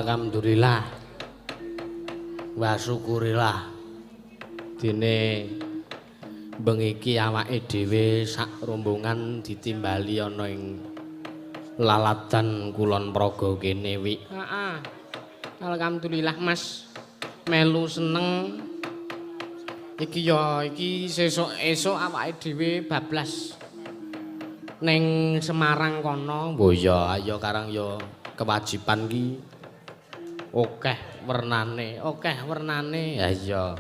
Alhamdulillah. Wa syukurilah. Dene bengi iki awake dhewe sak rombongan ditimbali ana ing lalatan Kulon Praga kene wi. Heeh. Alhamdulillah Mas. Melu seneng. Iki sesuk-esuk awake dhewe bablas ning Semarang kono. Mbok ya ayo karang ya kewajiban ki akeh wernane. Ya iya.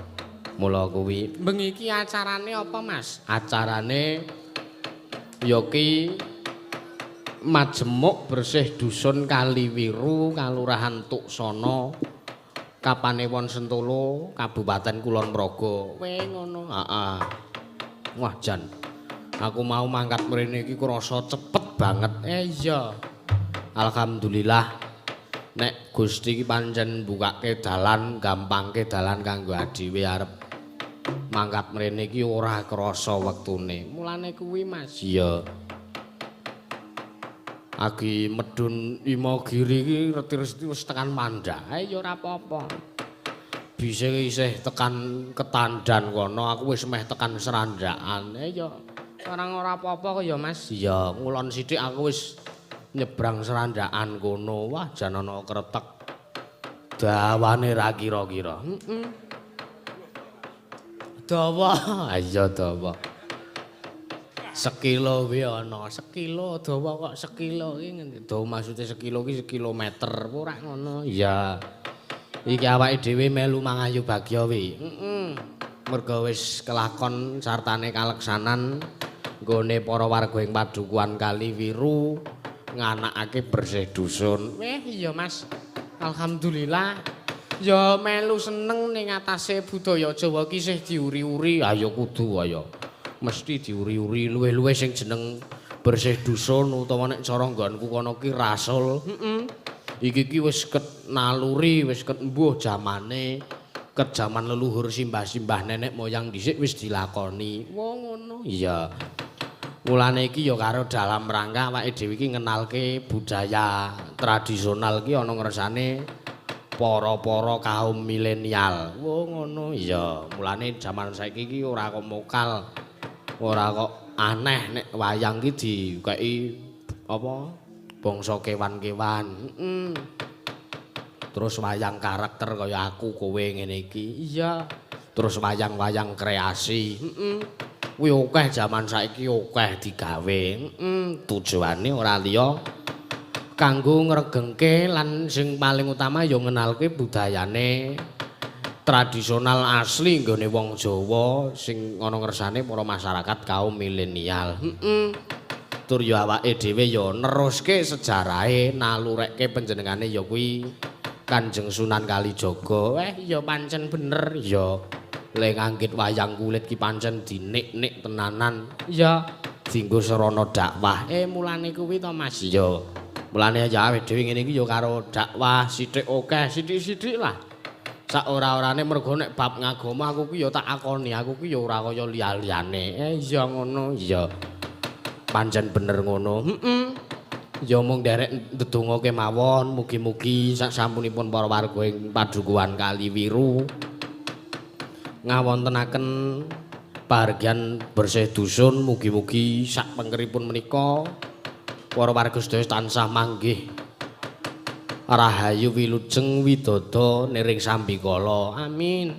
Mula kuwi. Bengi iki acarane apa, Mas? Acarane ya ki majemuk bersih dusun Kaliwiru, Kalurahan Tuksana, Kapanewon Sentolo, Kabupaten Kulon Progo. Weh ngono. Heeh. Wah jan. Aku mau mangkat mrene iki krasa cepet banget. Iya. Alhamdulillah. Nek Gusti iki pancen mbukake dalan, gampangke dalan kanggo adewe arep mangkat mrene iki ora krasa wektune. Mulane kuwi Mas. Iya. Agi medun Imogiri iki reti-reti wis tekan Mandak. Ya ora apa-apa. Bisa isih tekan Ketandan kono, aku wis meh tekan Serandakan. Ya ora apa-apa kok ya Mas. Iya, ngulon sithik aku wis nyebrang Serandakan kono. Wah, jan ana kretek. Dawane ra kira-kira. Dawa. Iya dawa. Sekilo kuwi ana, sekilo dawa kok sekilo iki dawa maksude sekilo iki sekilometer ora ngono. Iya. Iki awake dhewe melu mangayu bagya wi. Merga wis kelakon sartane kaleksanan nggone para warga ing Padukuhan Kaliwiru nganakake bersih dusun. Weh iya Mas. Alhamdulillah. Ya melu seneng ning atase budaya Jawa ki isih diuri-uri. Ayo kudu ayo. Mesti diuri-uri luwih-luwih sing jeneng bersih dusun utawa nek cara nggonku kono ki rasul. Iki ki wis ket naluri, wis ket mbuh jamane, ket jaman leluhur simbah-simbah nenek moyang dhisik wis dilakoni. Wah ngono. Iya. Mulane iki ya karo dalam rangka awake dhewe iki ngenalke budaya tradisional ki ana ngersane para-para kaum milenial. Wah ngono. Iya. Mulane jaman saiki iki ora kok mokal. Ora kok aneh nek wayang ki dikeki apa bangsa kewan-kewan. Terus wayang karakter kaya aku kowe ngene iki. Iya. Terus wayang-wayang kreasi. Kuwi akeh jaman saiki akeh digawe. Tujuane ora liya kanggo ngregengke lan sing paling utama ya ngenalke budayane tradisional asli nggone wong Jawa sing ana ngersane para masyarakat kaum milenial. Tur ya awake dhewe ya neruske sejarahe nalurekke panjenengane ya kuwi Kanjeng Sunan Kalijaga. Ya pancen bener ya. Le nganggit wayang kulit ki pancen dinik-nik tenanan. Ya dienggo sarana dakwah. Mulane kuwi to Mas. Ya. Mulane ya awake dhewe ngene iki ya karo dakwah sithik akeh, sithik-sithik lah. Sak ora-orane mergo nek bab ngagama aku ki ya tak akoni, aku ki ya ora kaya liya-liyane. Iya ngono, iya. Pancen bener ngono. Ya mung nderek ndedonga kemawon, mugi-mugi sak sampunipun para warga ing Padukuhan Kaliwiru ngawontenaken pahargyan bersih dusun, mugi-mugi sak pengkeripun menika para warga sedaya tansah manggih rahayu wilujeng widodha niring sambikala. Amin.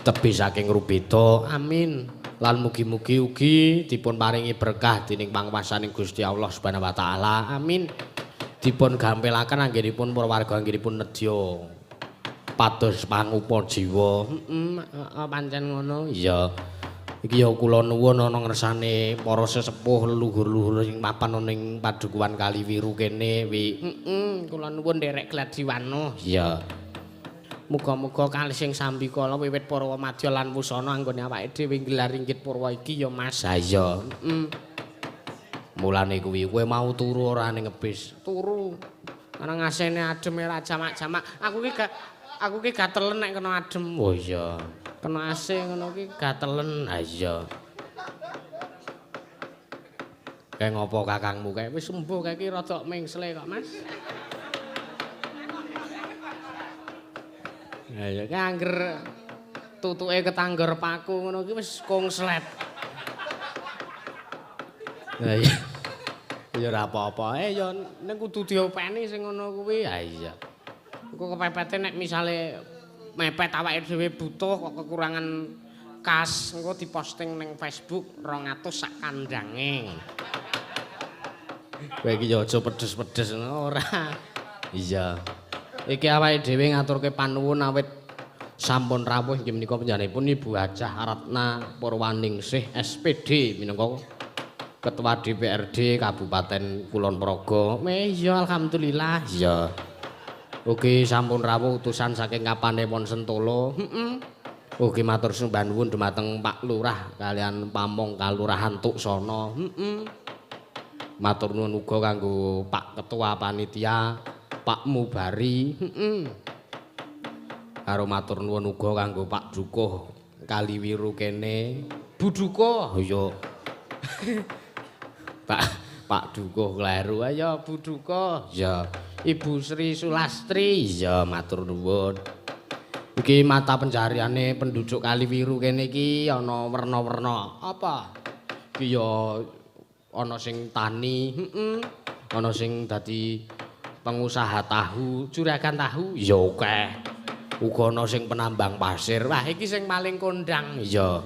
Tebih saking rubeda. Amin. Lan mugi-mugi ugi dipun paringi berkah dening pangwasaning Gusti Allah Subhanahu wa taala. Amin. Dipun gampelaken anggenipun para warga anggenipun nedya pados pangupa jiwa. Pancen ngono. Iya. Iki ya kula nuwun ana ngersane para sesepuh leluhur-leluhur sing mapan ana ing Padukuhan Kaliwiru kene wi. Kula nuwun nderek gladiwano. Iya. Muga-muga kalih sing sambikala wiwit Purwa madya lan wusana anggone awake dhewe gelar inggit purwa iki ya Mas. Ha iya. Mulane kuwi kowe mau turu ora ning ngebis. Turu. Ana ngasene adem ora jamak-jamak. Aku ki gatelen nek kena adem. Oh iya. Kena AC ngono ki gatelen. Ha iya. Kae ngopo kakangmu kae wis sembuh kae ki rada mengsle kok Mas. Ya ki angger tutuke ketangger paku ngono ki wis kongslet. Lah iya. Ya ora apa-apa. Ya ning kudu diopeni sing ngono kuwi. Ha iya. Engko kepepete nek misale mepet awake dhewe butuh kok kekurangan kas engko diposting ning Facebook 200 sak kandange. Kowe iki ya aja pedes-pedes ora. Iya. Iki awake dhewe ngaturke panuwun awit sampun rawuh inggih menika panjenenganipun Ibu Hajah Ratna Purwaningsih SPD minangka Ketua DPRD Kabupaten Kulon Progo. Iya alhamdulillah. Iya. Ugi sampun rawuh utusan saking Kapanewon Sentolo. Ugi matur sembah nuwun dumateng Pak Lurah kalian Pamong Kalurahan Tuksana. Matur nuwun uga kanggo Pak Ketua Panitia Pak Mubari. Karo matur nuwun uga kanggo Pak Dukuh Kaliwiru kene. Bu Dukuh. Iya. Pak Dukuh kleru ayo Bu Dukuh. Ya. Ibu Sri Sulastri. Ya matur nuwun. Iki mata pencariane penduduk Kaliwiru kene iki ana werna-werna. Apa? Iki ya ana sing tani, ana sing dadi pengusaha tahu, juragan tahu, ya akeh. Uga ana sing penambang pasir. Wah, iki sing paling kondang. Ya.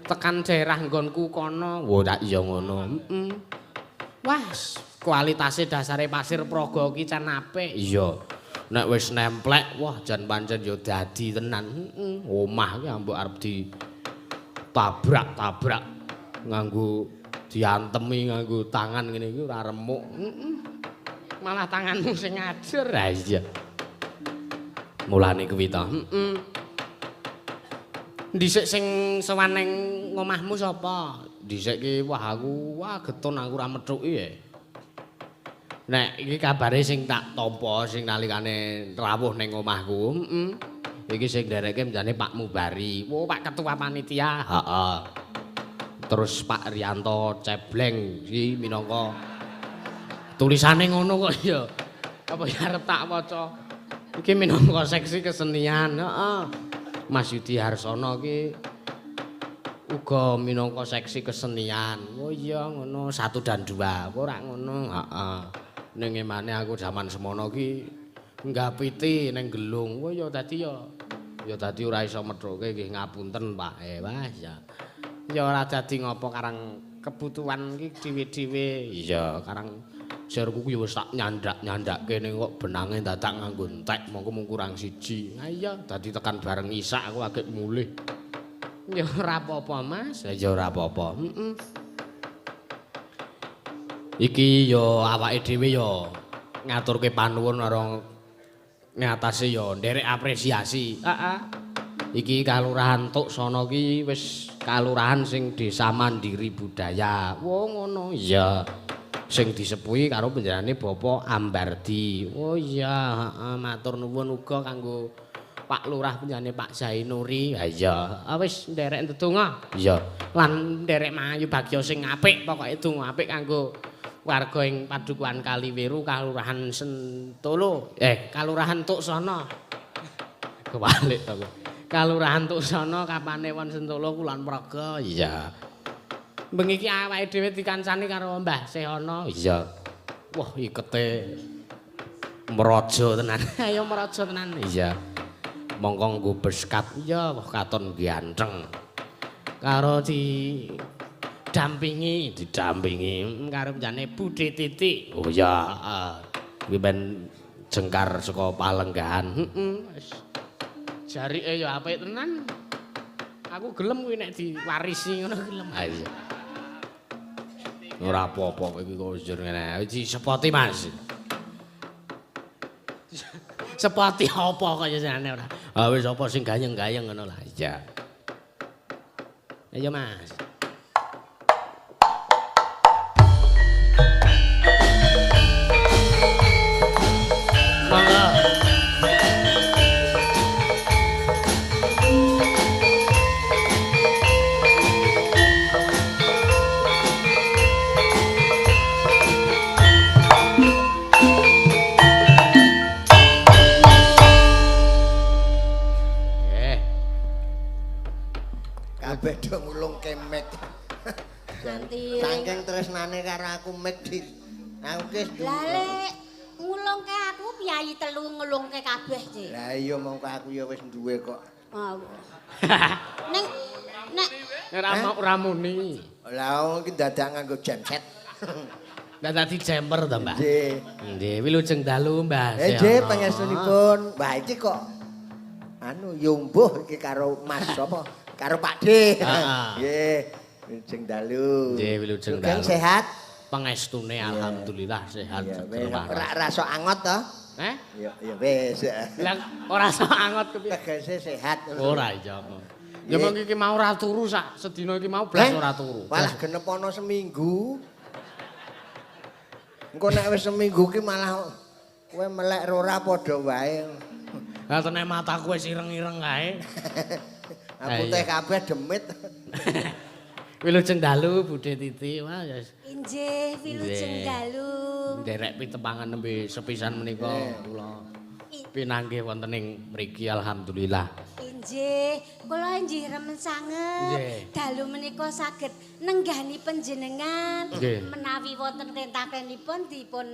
Tekan daerah nggonku kono. Wah, tak iya ngono. Wah, kualitase dasare pasir Praga iki can apik. Iya. Nek wis nemplek, wah jan pancen ya dadi tenan. Omah iki ambek arep ditabrak-tabrak nganggo diantemi nganggo tangan ngene iki ora remuk. Malah tanganmu sing ngajer. Ha iya. Mulane kuwi to. Dhisik sing sowan ning omahmu sapa? Dhisik ki wah getun aku ora methuki ya. Nek iki kabare sing tak tampa sing nalikane rawuh ning omahku. Iki sing nderekke menjane Pak Mubari. Oh, Pak Ketua Panitia. Heeh. Terus Pak Rianto Cebleng iki minangka tulisane ngono kok ya. Apa ya arep tak waca. Iki minangka seksi kesenian. Heeh. Mas Yudi Harsono iki uga minangka seksi kesenian. Oh iya ngono 1 dan 2. Ora ngono. Heeh. Ning emane aku jaman semono ki nggapiti ning gelung. Oh ya dadi dadi ora iso methuke nggih ngapunten Pak. Wah ya. Ya ora dadi ngopo karang kebutuhan iki dhewe-dhewe. Iya, karang jarku ku ya wis tak nyandak-nyandakke ning kok benange dadak nganggo entek mongko mung kurang siji. Ha iya, dadi tekan bareng isak aku agek mulih. Ya ora apa-apa, Mas. Ya ora apa-apa. Iki ya awake dhewe ya ngaturke panuwun karo ngatasi ya nderek apresiasi. Heeh. Iki Kalurahan Tuksana ki wis kalurahan sing Desa Mandiri Budaya. Wo ngono. Iya. Sing disepuhi karo panjenengane Bapak Ambardi. Oh iya, heeh matur nuwun uga kanggo Pak Lurah panjenengane Pak Zainuri. Ha iya. Wis nderek ndedonga. Iya. Lan nderek mayu bagya sing apik pokoke donga apik kanggo warga ing Padukuhan Kaliwiru Kalurahan Sentolo. Kalurahan Tuksana. Kebalik to. Kalurahan Tuksana Kapanewon Sentolo Kulon Progo. Iya. Bengi iki awake dhewe dikancani karo Mbah Sehono. Iya. Wah, ikete meraja tenan. Ayo meraja tenan. Iya. Mongko nggo beskat. Iya, wah katon ganteng. Karo didampingi karo panjane Budhe Titik. Oh iya, kuwi ben jengkar saka Palenggahan. Wis. Jarike ya apik tenan. Aku gelem kuwi nek diwarisi ngono gelem. Ha iya. Ora apa-apa iki kok wis ngene. Iki sepoti, Mas. Sepoti apa kaya jenenge ora. Ha wis apa sing gayeng-gayeng ngono lah. Iya. Ayo, Mas. Monggo. kabeh do ngulung kemek. Nanti. Saking tresnane karo aku mek di. Aku wis Lah lek ngulungke aku piyayi telu ngulungke kabeh sih. Lah iya mongko aku ya wis duwe kok. Oh. Ning nek Ora muni. Lah wong iki dadak nganggo genset. Lah dadi jemper to, Mbah? Nggih. Nggih, wilujeng dalu, Mbah. Nggih, pangestunipun. Wah, iki kok anu yumbuh iki karo Mas sapa? Karo Pak D. Nggih, wilujeng dalu. Nggih, wilujeng dalu. Sehat? Pangestune alhamdulillah sehat. Ora rasa angot to? Ya wis. Lah ora sok angot kepiye? Tegese sehat. Ora iya. Ya mong iki mau ora turu sak sedina iki mau blas ora turu. Walah genep ana seminggu. Engko nek wis seminggu ki malah kowe melek ora padha wae. Lah tenek mataku wis ireng-ireng kae. Aku teh kabeh demit. Wilujeng dalu Budhe Titi. Wah ya. Injih, wilujeng dalu. Nderek pitepangan nembe sepisan menika kula pinanggih wonten ing mriki alhamdulillah. Injih, kula injih remen sanget. Dalu menika saged nenggani panjenengan menawi wonten rentakenipun dipun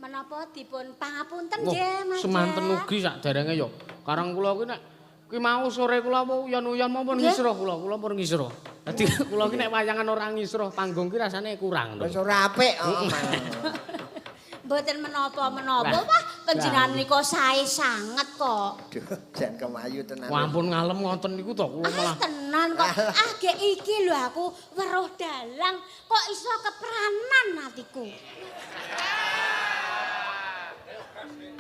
menapa dipun pangapunten nggih Mas. Semanten ugi sakderenge ya. Karang kula kuwi nek kuwi mau sore kula uyon-uyon mawon ngisruh kula pun ngisruh. Dadi kula ki nek wayangan ora ngisruh panggung ki rasane kurang to. Wis ora apik. Mboten menapa-menapa, wah panjenengan menika sae sanget kok. Duh, jan kemayu tenan. Wampun ngalem ngoten niku to kula malah. Tenan kok. Gek iki lho aku weruh dalang kok iso kepranan atiku.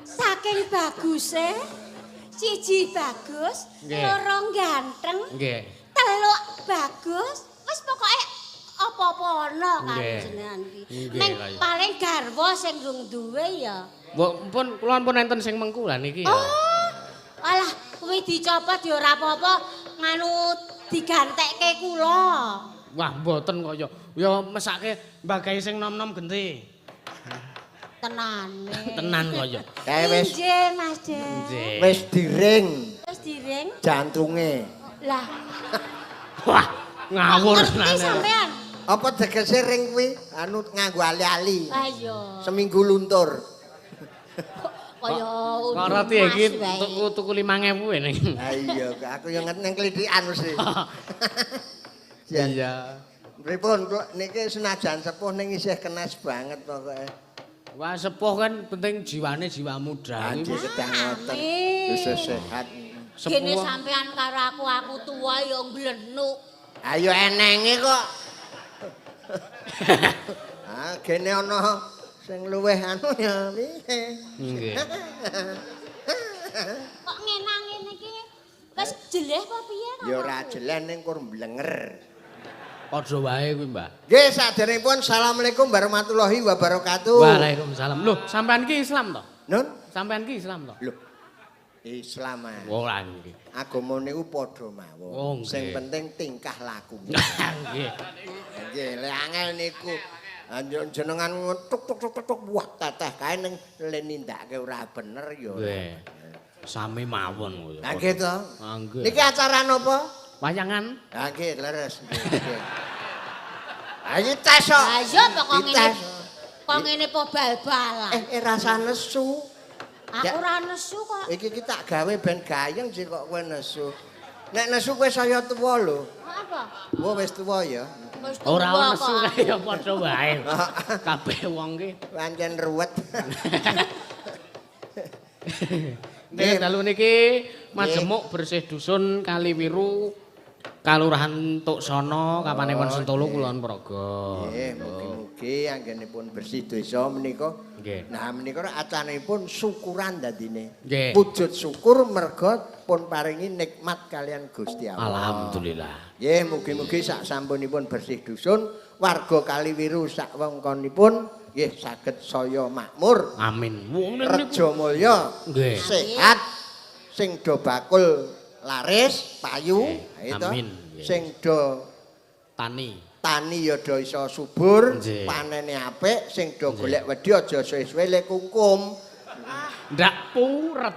Saking baguse, siji bagus, loro ganteng, teluk bagus, wis pokoke apa-apa ana karo jenengan iki. Ning paling garwa sing durung duwe ya. Pun kula pun enten sing mengku lah niki ya. Oh. Alah, kuwi dicopot ya ora apa-apa, nganu digantekke kula. Wah, mboten kok ya. Ya mesake mbagahi sing nom-nom genti. Tenane. Tenan kok ya. Kae wis. Nggih, Mas Den. Wis diring. Wis diring. Jantunge. Lah. Wah, ngawur tenan. Sampean. Apa tegese ring kuwi anu nganggo ali-ali. Ah iya. Seminggu luntur. Kaya kok roti iki tuku 5.000 ning. Ha iya, aku yo ngerti ning klithikan mesti. Iya. Pripun niki senajan sepuh ning isih kenes banget pokoke. Wah, sepuh kan penting jiwane jiwa muda. Iki sedang ngoten. Wis sehat. Kene sampean karo aku tua ya mblenuk. Ayo enenge kok. Ah, kene ana sing luweh anu ya piye. Nggih. Kok ngenang ngene iki wis jeleh apa piye to? Ya ora jeleh ning kur mblenger. Padha wae kuwi, Mbah. Nggih, saderengipun Assalamualaikum warahmatullahi wabarakatuh. Waalaikumsalam. Loh, sampean ki Islam to? Nun? Sampean ki Islam to? Loh. Islam. Ora nggih. Agama niku padha mawon. Sing penting tingkah laku. Nggih. Nggih, lek angel niku jenengan tuk wah teteh kae ning le nindakake ora bener ya. Nggih. Sami mawon kuwi. Lah nggih to. Nggih. Niki acara napa? Wayangan. Lah nggih, leres. Ayo tes kok. Lah iya kok ngene. Kok ngene po bal-balan. Rasa nesu. Aku ora nesu kok. Iki tak gawe ben gayeng sih kok kowe nesu. Nek nesu kowe saya tuwa lho. Apa? Wo wis tuwa ya. Ora nesu kae ya padha wae. Kabeh wong ki pancen ruwet. Nggih, dalu niki majemuk bersih dusun Kaliwiru Kalurahan Tuksono Kapanewon Sentolo Kulon Progo. Nggih, mugi-mugi anggenipun bersih desa menika. Nggih. Nah, menika acanipun syukuran dadine. Nggih. Wujud syukur merga pun paringi nikmat kalian Gusti Allah. Alhamdulillah. Nggih, mugi-mugi sak sampunipun bersih dusun warga Kaliwiru sak wewengkonipun nggih saged saya makmur. Amin. Reja mulya. Nggih. Sehat sing do bakul laris, payu, itu. Amin. Sing do tani ya do iso subur, Nggih. panene apik, sing do golek wedi aja suwe-suwe le kungkum. ndak puret.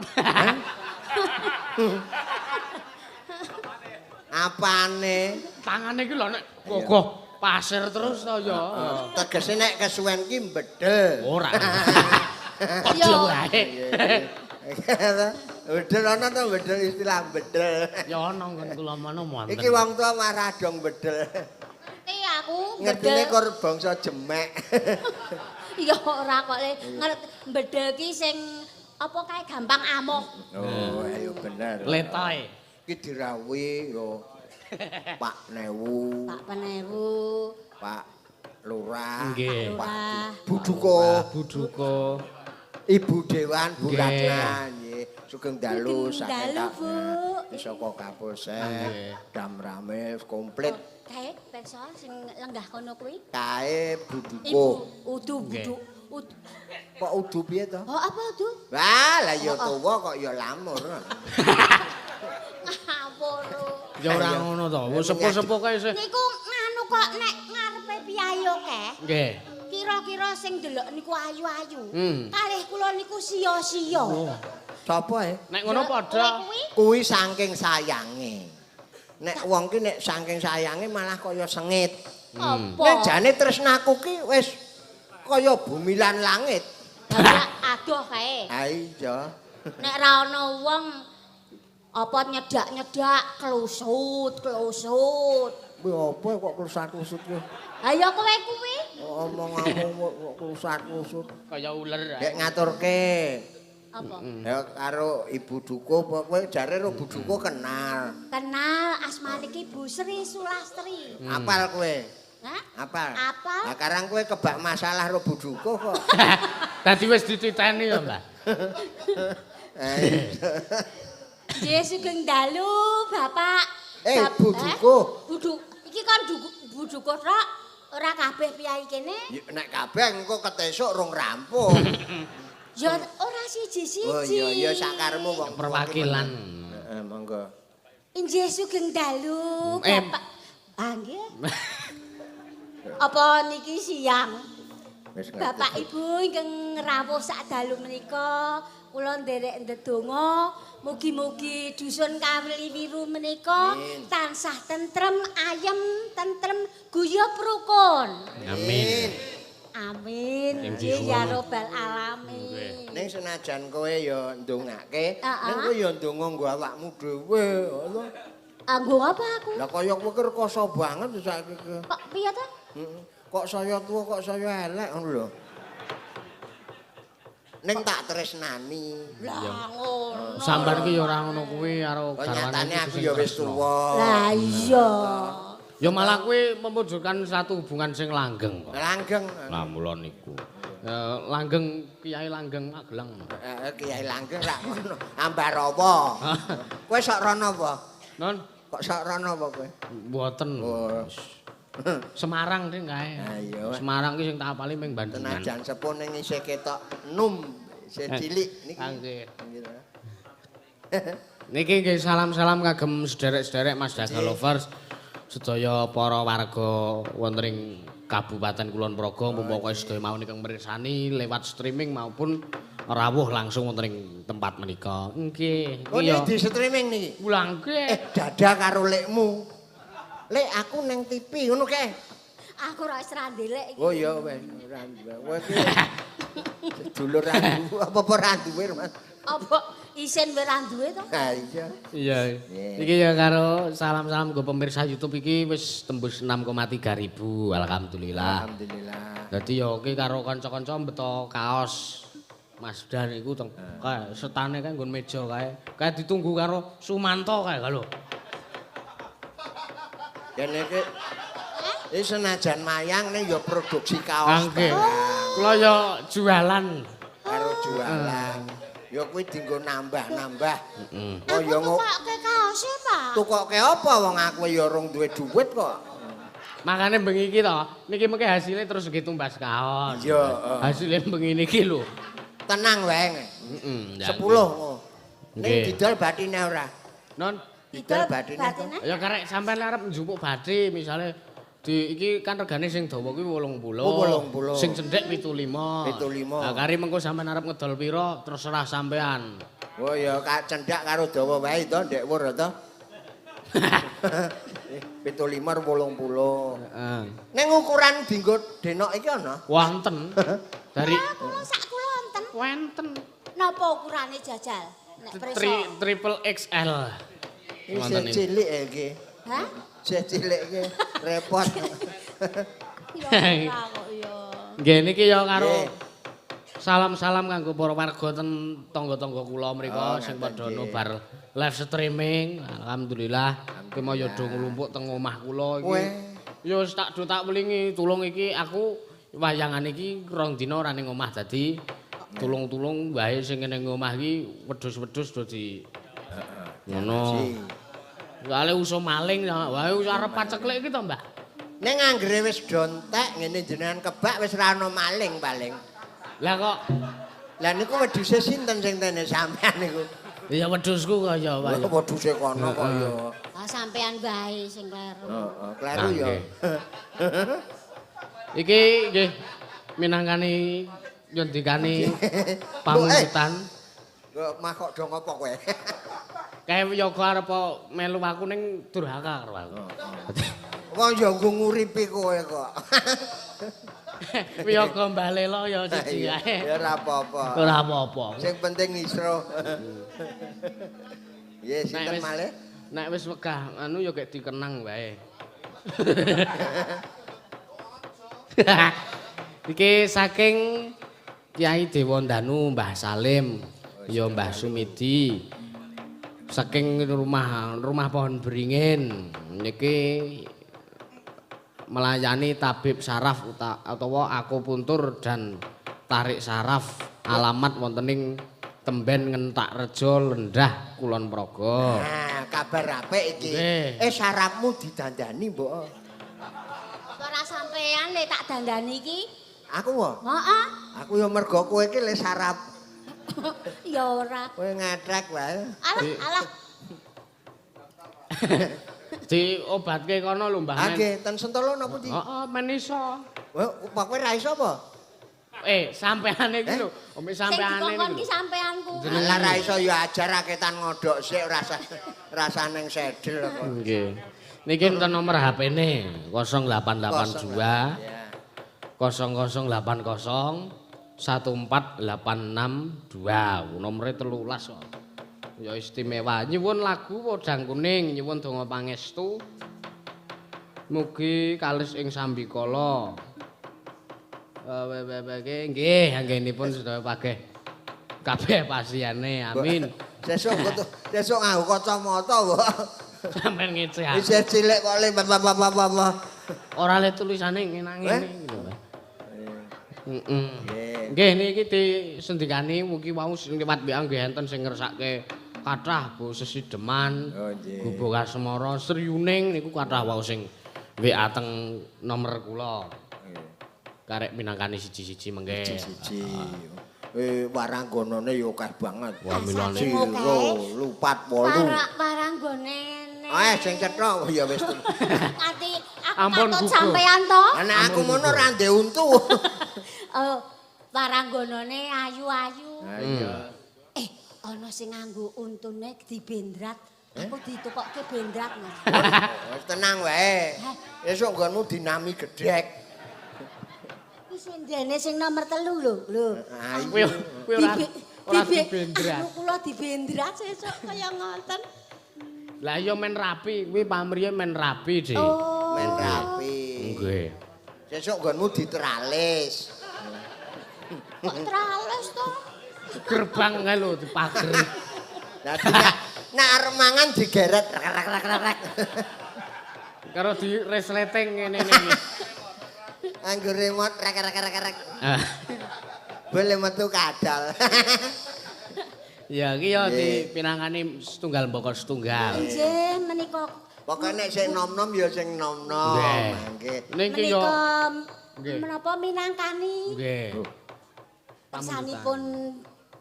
Apane? Tangane iki lho nek gogoh pasir terus to ya. Tegese nek kesuwen ki bedel. Ora. Padha wae. Bedel ana to bedel istilah bedel. Ya ana nggon kula mono wonten. Iki wong tua marah dong bedel. Ngerti aku Ngertine kor bangsa jemek. Ya ora kok ngerti bedel ki sing apa kae gampang amoh. Oh, ayo bener. Letoy. Iki dirawi yo Pak Newu, Pak Penewu, Pak Lurah, Nggih. Pak Buduko, Buduko. Ibu Dewan Bu Nggih. Ratna nggih. Sugeng dalu Sugeng saking dalu, Bu. saka Kapolsek, Nggih. Dam Rame komplit. kae perso sing lenggah kono kuwi. Kae Ibu Buduko. udu Nggih. buduk. Kok udu piye to? Oh apa udu? Wah, lah ya tuwa kok ya lamur. Ngapur. Ya ora ngono to. Wis sepuh-sepuh kae sih. Niku nganu kok nek ngarepe piyayo keh. Nggih. Kira-kira sing delok niku ayu-ayu. Hmm. Kalih kula niku sia-sia. Sapa Nek ngono padha. Kuwi saking sayange. Nek wong ki nek saking sayange malah kaya sengit. Apa? Nek jane tresnaku ki wis kaya bumi lan langit. Adoh kae. Ha iya. Nek ra ana wong apa nyedak-nyedak klusut. Kuwi apa kok klusat-klusut ki? Ha ya kowe kuwi. Omong-omong kok klusat-klusut. Kaya uler. Dek ngaturke. Apa? Ya karo Ibu Duko kowe jare karo Bu Duko kenal. Kenal asmane ki Bu Sri Sulastri. Apal kowe? Hah? Apal. Apal? Lah karang kowe kebak masalah karo Bu Duko kok. Dadi wis dititeni ya, Mbah. Nggih sugeng dalu, Bapak. Bu Duko. Iki kan Bu Duko tok ora kabeh piyai kene. Ya, nek kabeh engko ketesuk rong rampung. Ya ora siji-siji. Oh iya sakarmu wong Perwakilan. Heeh, monggo. Inggih sugeng dalu, Eh. Bapak. Ah nggih. Apa niki siang? Wis ngerti. Bapak Ibu ingkang rawuh sak dalu menika kula nderek ndedonga mugi-mugi dusun Kawliwiru menika Amin. tansah tentrem, ayem, tentrem, guyub rukun. Amin. Amin. Yang Nggih disuwun. ya robbal alamin. Ning senajan kowe ya ndongake, Heeh. ning kowe ya ndonga nggo awakmu dhewe. Anggo apa aku? Lah kaya kowe ki rekoso banget saiki ki. Kok piye to? Heeh. Kok saya tuwa kok saya elek ngono lho. Ning tak tresnani. Lah ngono. Sampeyan ki ya ora ngono kuwi karo Kok garwane. nyatane iki aku sing ya wis tresno. tuwa. Lah iya. Ya malah kuwi memujudkan satu hubungan sing langgeng kok. Langgeng. Lah mula niku. Langgeng Kiai Langgeng Magelang. Kiai Langgeng ra ngono. Ambarawa. Kowe sok rono apa? Non, Kok sok rono apa kowe? mboten. Oh. Semarang sing kae. Ha iya. Semarang ki sing tak apali ming Bandungan. Tenajan sepuh ning isih ketok enum, isih cilik niki. Nggih. Gitu. Niki nggih salam-salam kagem sederek-sederek Mas Daga Lovers. Sedaya para warga wonten ing Kabupaten Kulon Progo mumpung sedaya mawon ingkang mirsani lewat streaming maupun rawuh langsung wonten ing tempat menika. Nggih. Oh ini di streaming niki. Ulang nggih. Dada karo lekmu. Lek aku neng TV ngono kae. Aku ora wis ra ndelek iki. Oh iya wes ora. Kowe ki sedulur randu apa randuwe Mas? Apa isin wae ra duwe to? Ha iya. Iya. Iki ya karo salam-salam go pemirsa YouTube iki wis tembus 6,3 ribu. Alhamdulillah. Alhamdulillah. Dadi ya oke karo kanca-kanca beto kaos Mas Dan iku teng kae setane kae nggon meja kae. Kae ditunggu karo Sumanto kae lho. Kene iki senajan mayang ning ya produksi kaos. Nggih. Kula ya jualan. Karo jualan. Ya kuwi dienggo nambah-nambah. Heeh. Oh ya Aku tukokke kaose, Pak. tukoke apa wong aku ya urung duwe dhuwit kok. Makane bengi iki to, niki mengke hasilnya terus nggih tumbas kaos. Iya, Hasilnya bengi niki lho. Tenang wae. Heeh. 10 kok. Ning Nggih. didol bathine ora. Non, Didol bathine. Batine? ya karek sampean arep njupuk bathi misale iki kan regane sing dawa kuwi 80. Oh, 80. Sing cendhek 75. 75. Lah kari mengko sampean arep ngedol pira terserah sampean. Oh ya cendak karo dawa wae to ndek wur to. 75 80. Heeh. Ning ukuran dienggo denok iki ana? Wonten. Dari Kula sak kula wonten. wonten. Napa ukurane jajal? Nek preso. Triple XL. Wonten Iki iki. cilik ya iki. Hah? Cek cilik iki repot. Ya ora kok ya. Nggih niki ya karo Nggih. salam-salam kanggo para warga ten tangga-tangga kula mriku sing padha nggih. bar live streaming. Alhamdulillah kemaya do nglumpuk teng omah kula iki. Weh. Ya wis tak welingi tulung iki aku wayangan iki rong dina ora ning omah dadi tulung-tulung wae sing ning omah iki wedhus-wedhus do di ngono. Soale uso maling wae wis arep paceklik iki to, Mbak. Ning anggere wis dontek ngene jenengan kebak wis ra ono maling paling. Lah kok Lah niku wedhuse sinten sing tene sampean niku? ya wedhusku kaya wae. Wedhuse kono kok ya. Ah sampean bae sing kleru. Heeh, kleru ya. Iki nggih minangkani nyendikani pangungutan. Kok mah kok do ngopo kowe? Kae yoga arep melu aku ning durhaka karo aku. Wong ya nggo nguripi kowe kok. Yoga mbalela ya siji ae. Ya ora apa-apa. Ora apa-apa. Sing penting isra. Ya sinten wis- malih? Nek wis wegah anu ya gek dikenang wae. Iki saking Kyai Dewandanu Mbah Salim, ya Mbah Sumidi. Saking rumah pohon beringin niki melayani tabib saraf utawa akupuntur dan tarik saraf. Alamat wonten ing Temben Ngentak Rejo Lendah Kulon Progo. Nah, kabar apik iki. Nggih. Sarafmu didandani, Mbok. Ora sampean le tak dandani iki. Aku wae. Heeh. Aku ya mergo kowe iki le saraf. Ya ora. Kowe ngetrek wae. Alah. Diobatke kono lho Mbah Men. Nggih, ten Sentolo napa ndi? Heeh, men iso. Wah, kowe ra iso apa? Sampeane iki lho, omik Sing sampeane dikongkon iki. ki sampeanku. Lah ra iso ya ajar raketan ngodok sik rasane sedel kok. Nggih. Niki enten nomor HP-ne 0882 Ya. 0080 14862. Nomere 13 kok. Ya istimewa. Nyuwun lagu Podang Kuning, nyuwun donga pangestu. Mugi kalis ing sambikala. Nggih, anggenipun sedaya pageh kabeh pasiyane. Amin. Sesuk nganggo kacamata kok. Sampeyan ngece Wis cilik kok le bapak. ora le tulisane ngene-ngene gitu. Heeh. Nggih niki disendikani mugi wau sing liwat WA nggih enten sing ngersake kathah Bu Sesideman, Oh nggih. Gubuk Asmara, Sriuning niku kathah wau sing WA teng nomor kula. Karek minangkani siji-siji mengke. Siji. Waranggonane ya akeh banget. Wah milane. Siro, lupat 8. Paranggone. Sing cetha ya wis. Nganti aku Ampun, katut gugur. sampean to. Anak aku mono ra ndek untu. Paranggonane ayu-ayu. Iya. Ana sing nganggo untune dibendrat. Aku ditukokke bendrat. Wis tenang wae. Esuk nggonmu dinami gedhek. Iki sing dene sing nomor 3 lho. Ah Kuwi ora Bibik. dibendrat. Anu kula dibendrat sesuk kaya ngoten. Lah iya men rapi, kuwi pamrih men rapi, Dik. Oh. Men rapi. Nggih. Sesuk nggonmu diteralis. Kok trales to? Gerbang kae lho dipager. Dadi nek arep mangan digeret rek. Karo di resleting ngene-ngene. Anggo remote rek. Ah, Boleh metu kadal. ya iki ya dipinangani setunggal mboko setunggal. Nggih menika Pokoke nek sing nom-nom ya sing nom-nom. Nggih. Nggih. Niki yo Nggih. menapa minangkani nggih. pesanipun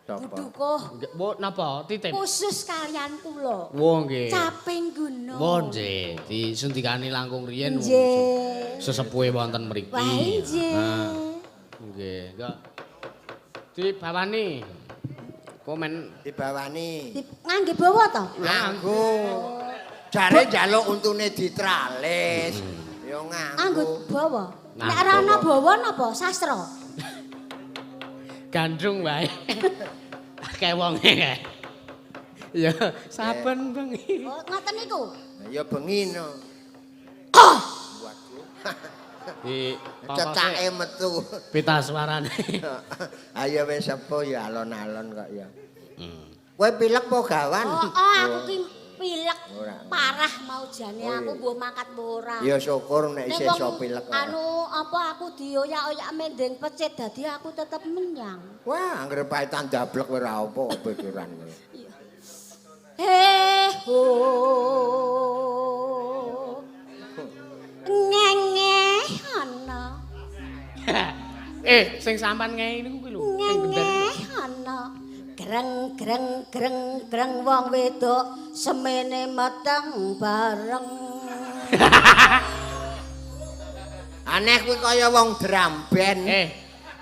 Sapa? Budukuh Nggih, Bu napa titip? khusus kalian kula. Wo nggih. Caping gunung. Wo nggih, disendikani langkung riyen. Nggih. Sesepuhe wonten mriki. Wah, nggih. Nah, nggih, kok dibawani. Komen Dibawani. Ngangge bawa to? Nganggo. Jare njaluk untune ditralis. Ya nganggo. Anggut bawa. Nek ora ana bawa napa sastra? Gandrung wae. Akeh wonge kae. Ya saben bengi. Oh, ngoten niku. Ya bengi no. Waduh. Di Cecake metu. pita suarane. Ayo wis sepo ya alon-alon kok ya. Kowe pilek po gawan? Oh, aku ki pilek Ora. parah mau jane Oh, aku iya. mbuh mangkat ora. Ya syukur nek isih Nek iso wong pilek. anu apa aku dioyak-oyak mendeng pecet dadi aku tetep menyang. Wah, anggere paitan dablek ora apa pikiran. Ho. Ngengeh ana. Sing sampan ngei niku kuwi lho, sing bener. Ngengeh ana. Greng greng greng greng wong wedok semene meteng bareng. Aneh kuwi kaya wong drum band.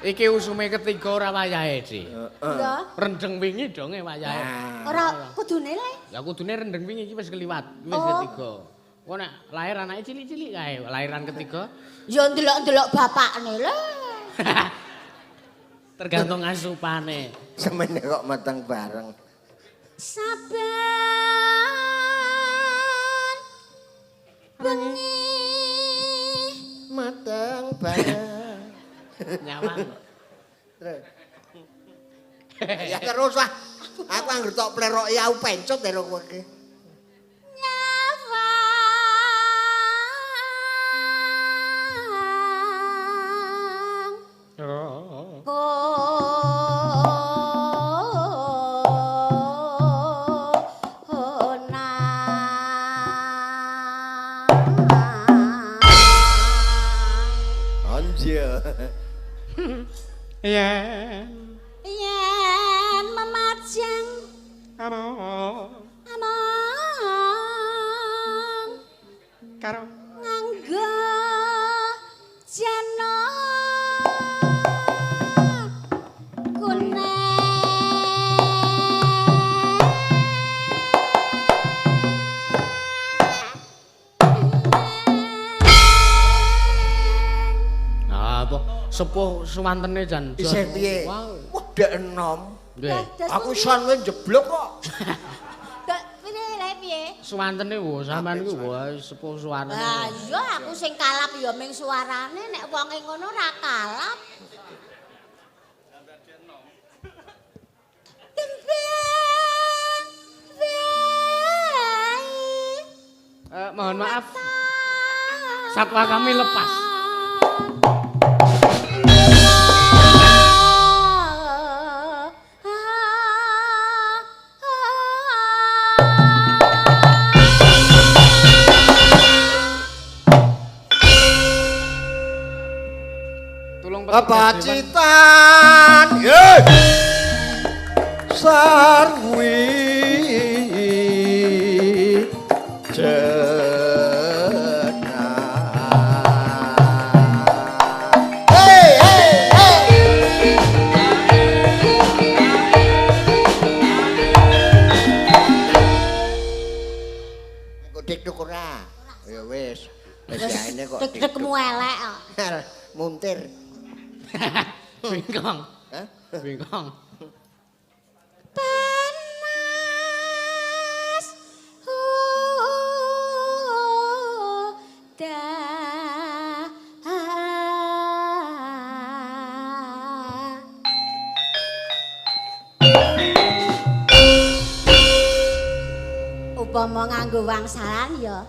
Iki usume ketiga ora wayahe, Dik. Ya. Rendeng wingi donge wayahe. Ora kudune le. Ya kudune rendeng wingi iki wis keliwat, wis Oh. ketiga. Kok nek lahir anake cilik-cilik kae, lahiran ketiga. Ya ndelok-ndelok bapakne le. Tergantung asupane. Semene kok meteng bareng. Saben bengi Meteng bareng. Nyawang. Terus. Ya terus lah. Aku anggere tok pleroki aku pencut karo kowe iki. nyawang Anjir. Yen yen memajang among karo nganggo jana apa sepuh suwantene jan. Isih piye? Wow. Wah, dek enom. Nggih. Aku sanwe jeblok kok. piye? Suwantene wo sampean iku wae sepuh suwarane. Lah iya aku sing kalap ya ming suarane nek wonge ngono ora kalap. Mohon maaf. Satwa kami lepas. Tulung Kepacitan sarwi Dik-dik ora. Ya wis. Wis yaene kok Dik-dikmu elek kok. muntir. Bingkong. Hah? Bingkong. Panas upama nganggo wangsalan ya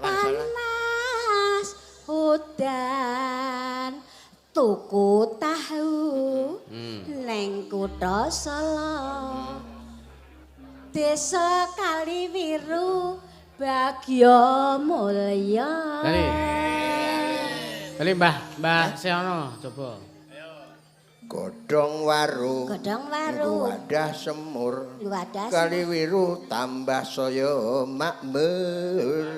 panas udan tuku tahu neng kutha Solo desa Kaliwiru Bagya Mulya Dali Mbah Seono coba. Godhong waru. Godhong waru. Wadah semur. Wadah Kaliwiru tambah saya makmur.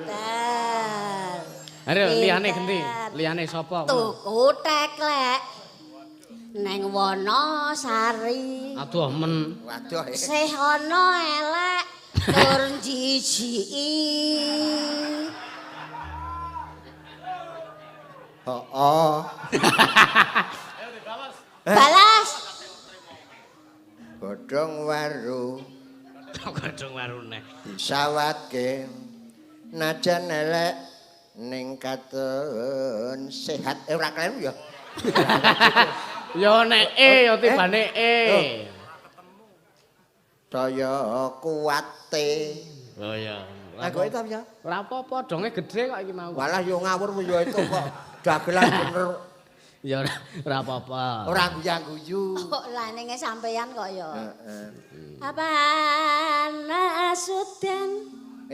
Pinter. Ayo liyane genti, liyane sapa? Tuku teklek neng Wonosari. Aduh men. Waduh. Sih ana elek. tur jijiki. Heeh. Balas. Godhong waru. Godhong waru neh. Disawatke najan elek ning katon sehat ora kleru ya. Ya nek ya tibane Daya kuwate. Oh ya. Anggoke ta ya? Ora apa-apa, donge gedhe kok iki mau. Walah yo ngawur ya itu kok. Dagelan bener. Ya ora apa-apa. Ora guyang-guyu. Kok lanenge sampeyan kok ya. Heeh. Panas udan.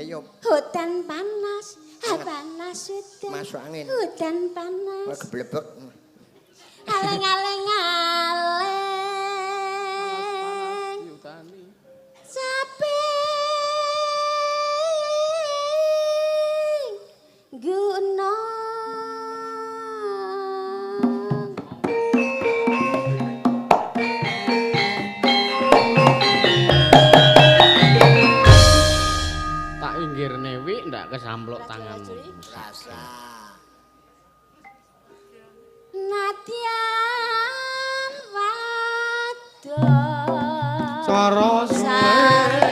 Ayo Hutan panas. Panas udan. masuk angin. Hutan Wah panas. geblebek. Aleng-aleng aleng. Sapi. Gunung. Tak inggirne wi ndak kesamplok tanganmu. Rasa. Nadyan wadon. Cara Sari.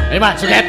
Ayo Pak, suket.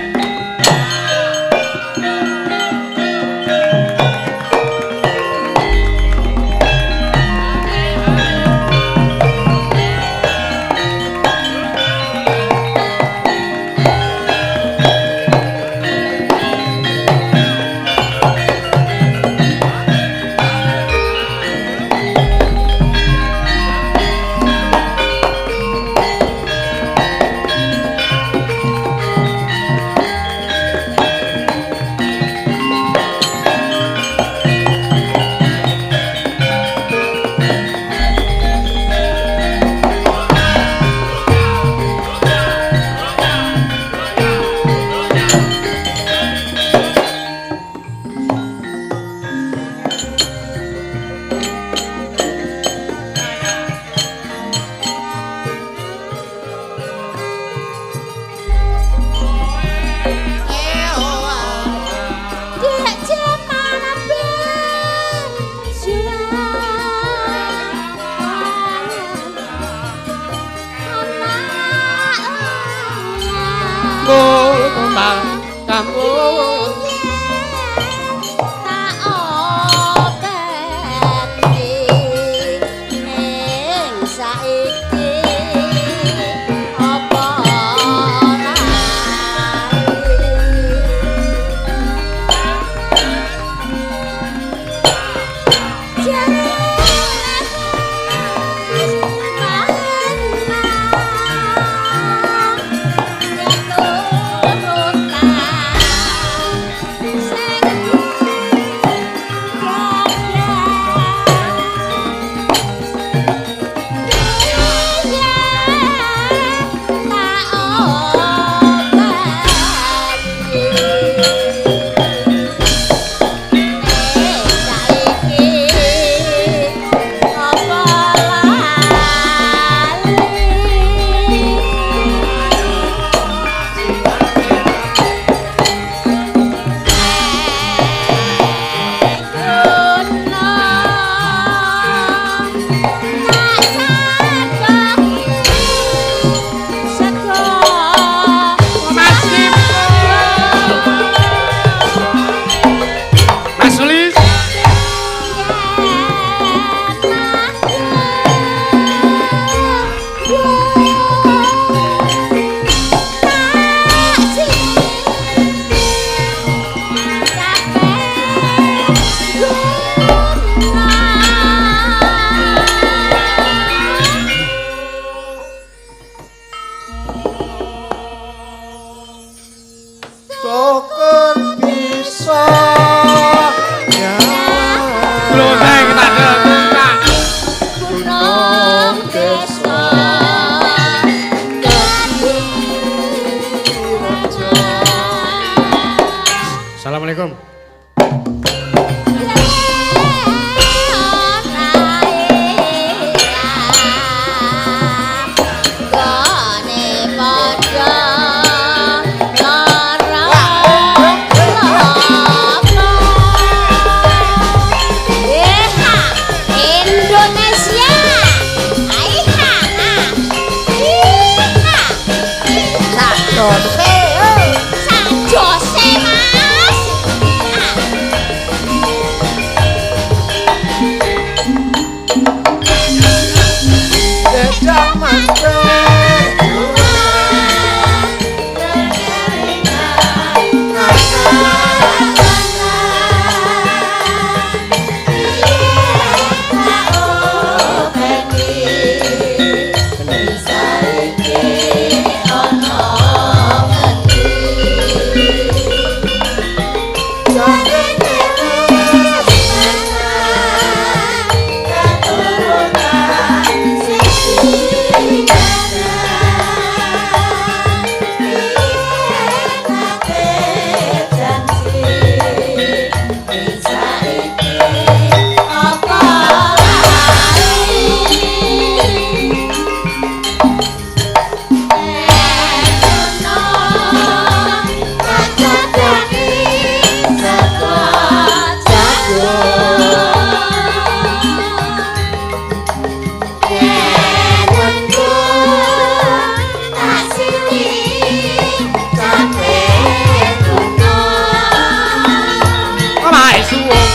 suwung.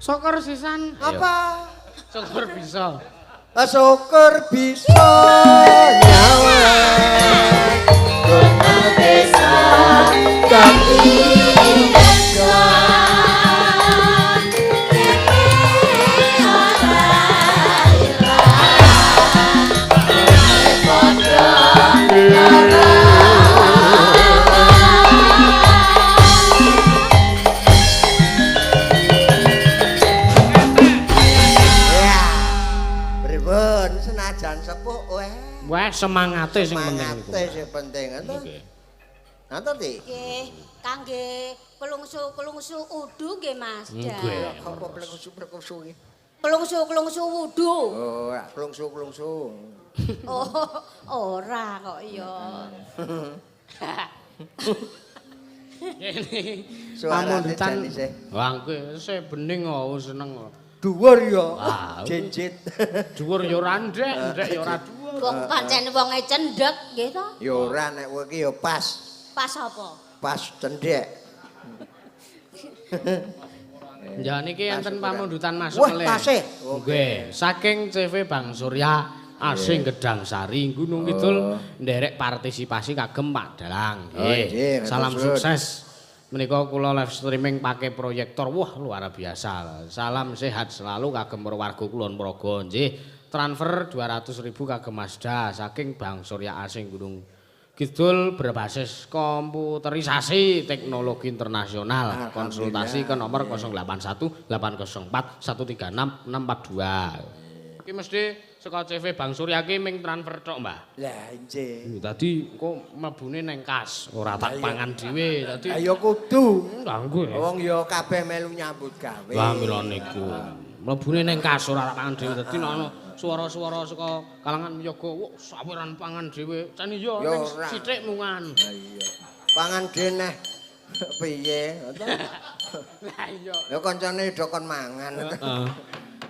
Syukur sisan. Apa? Syukur bisa. Syukur bisa nyawa. Syukur bisa ganti Wah, semangate sing penting. Semangate sing penting to. Ngaten Ti? Nggih, kangge kelungsu udu nggih Mas. Nggih. Apa kelungsu iki? Kelungsu wudu. Oh, kelungsu. Oh, ora kok ya. Pamundutan. Wah, kuwi sih bening kok seneng kok. Dhuwur ya. Jenjit. Dhuwur ya ora ndek ya ora dhuwur. Wong pancen wonge cendhek nggih to? Ya ora nek kowe iki ya pas. Pas apa? Pas cendhek. Ya niki enten pamundutan masuk Wah, melih. tasih. Nggih, saking CV Bang Surya asing Gedang Sari Gunung Kidul nderek partisipasi kagem Pak Dalang. Nggih. Salam sukses. Menika kula live streaming pakai proyektor. Wah, luar biasa. Salam sehat selalu kagem warga Kulon Progo nggih. Transfer 200.000 kagem Mazda saking Bang Surya asing Gunung Kidul berbasis komputerisasi teknologi internasional. Konsultasi ke nomor 081 804 136 642. Iki mesti saka CV Bang Surya ki ming transfer tok, Mbah. Lah nggih. Dadi kok mlebune neng kas, ora tak pangan dhewe. Dadi Ya kudu. Ganggu. Wong ya kabeh melu nyambut gawe. Lah mila niku. Mlebune neng kas ora tak pangan dhewe. Dadi ana suara-suara saka kalangan yoga, wah sawiran pangan dhewe. Can iya ning sithik mungan. Lah iya. Pangan deneh piye? Lah iya. Ya kancane do kon mangan. Heeh.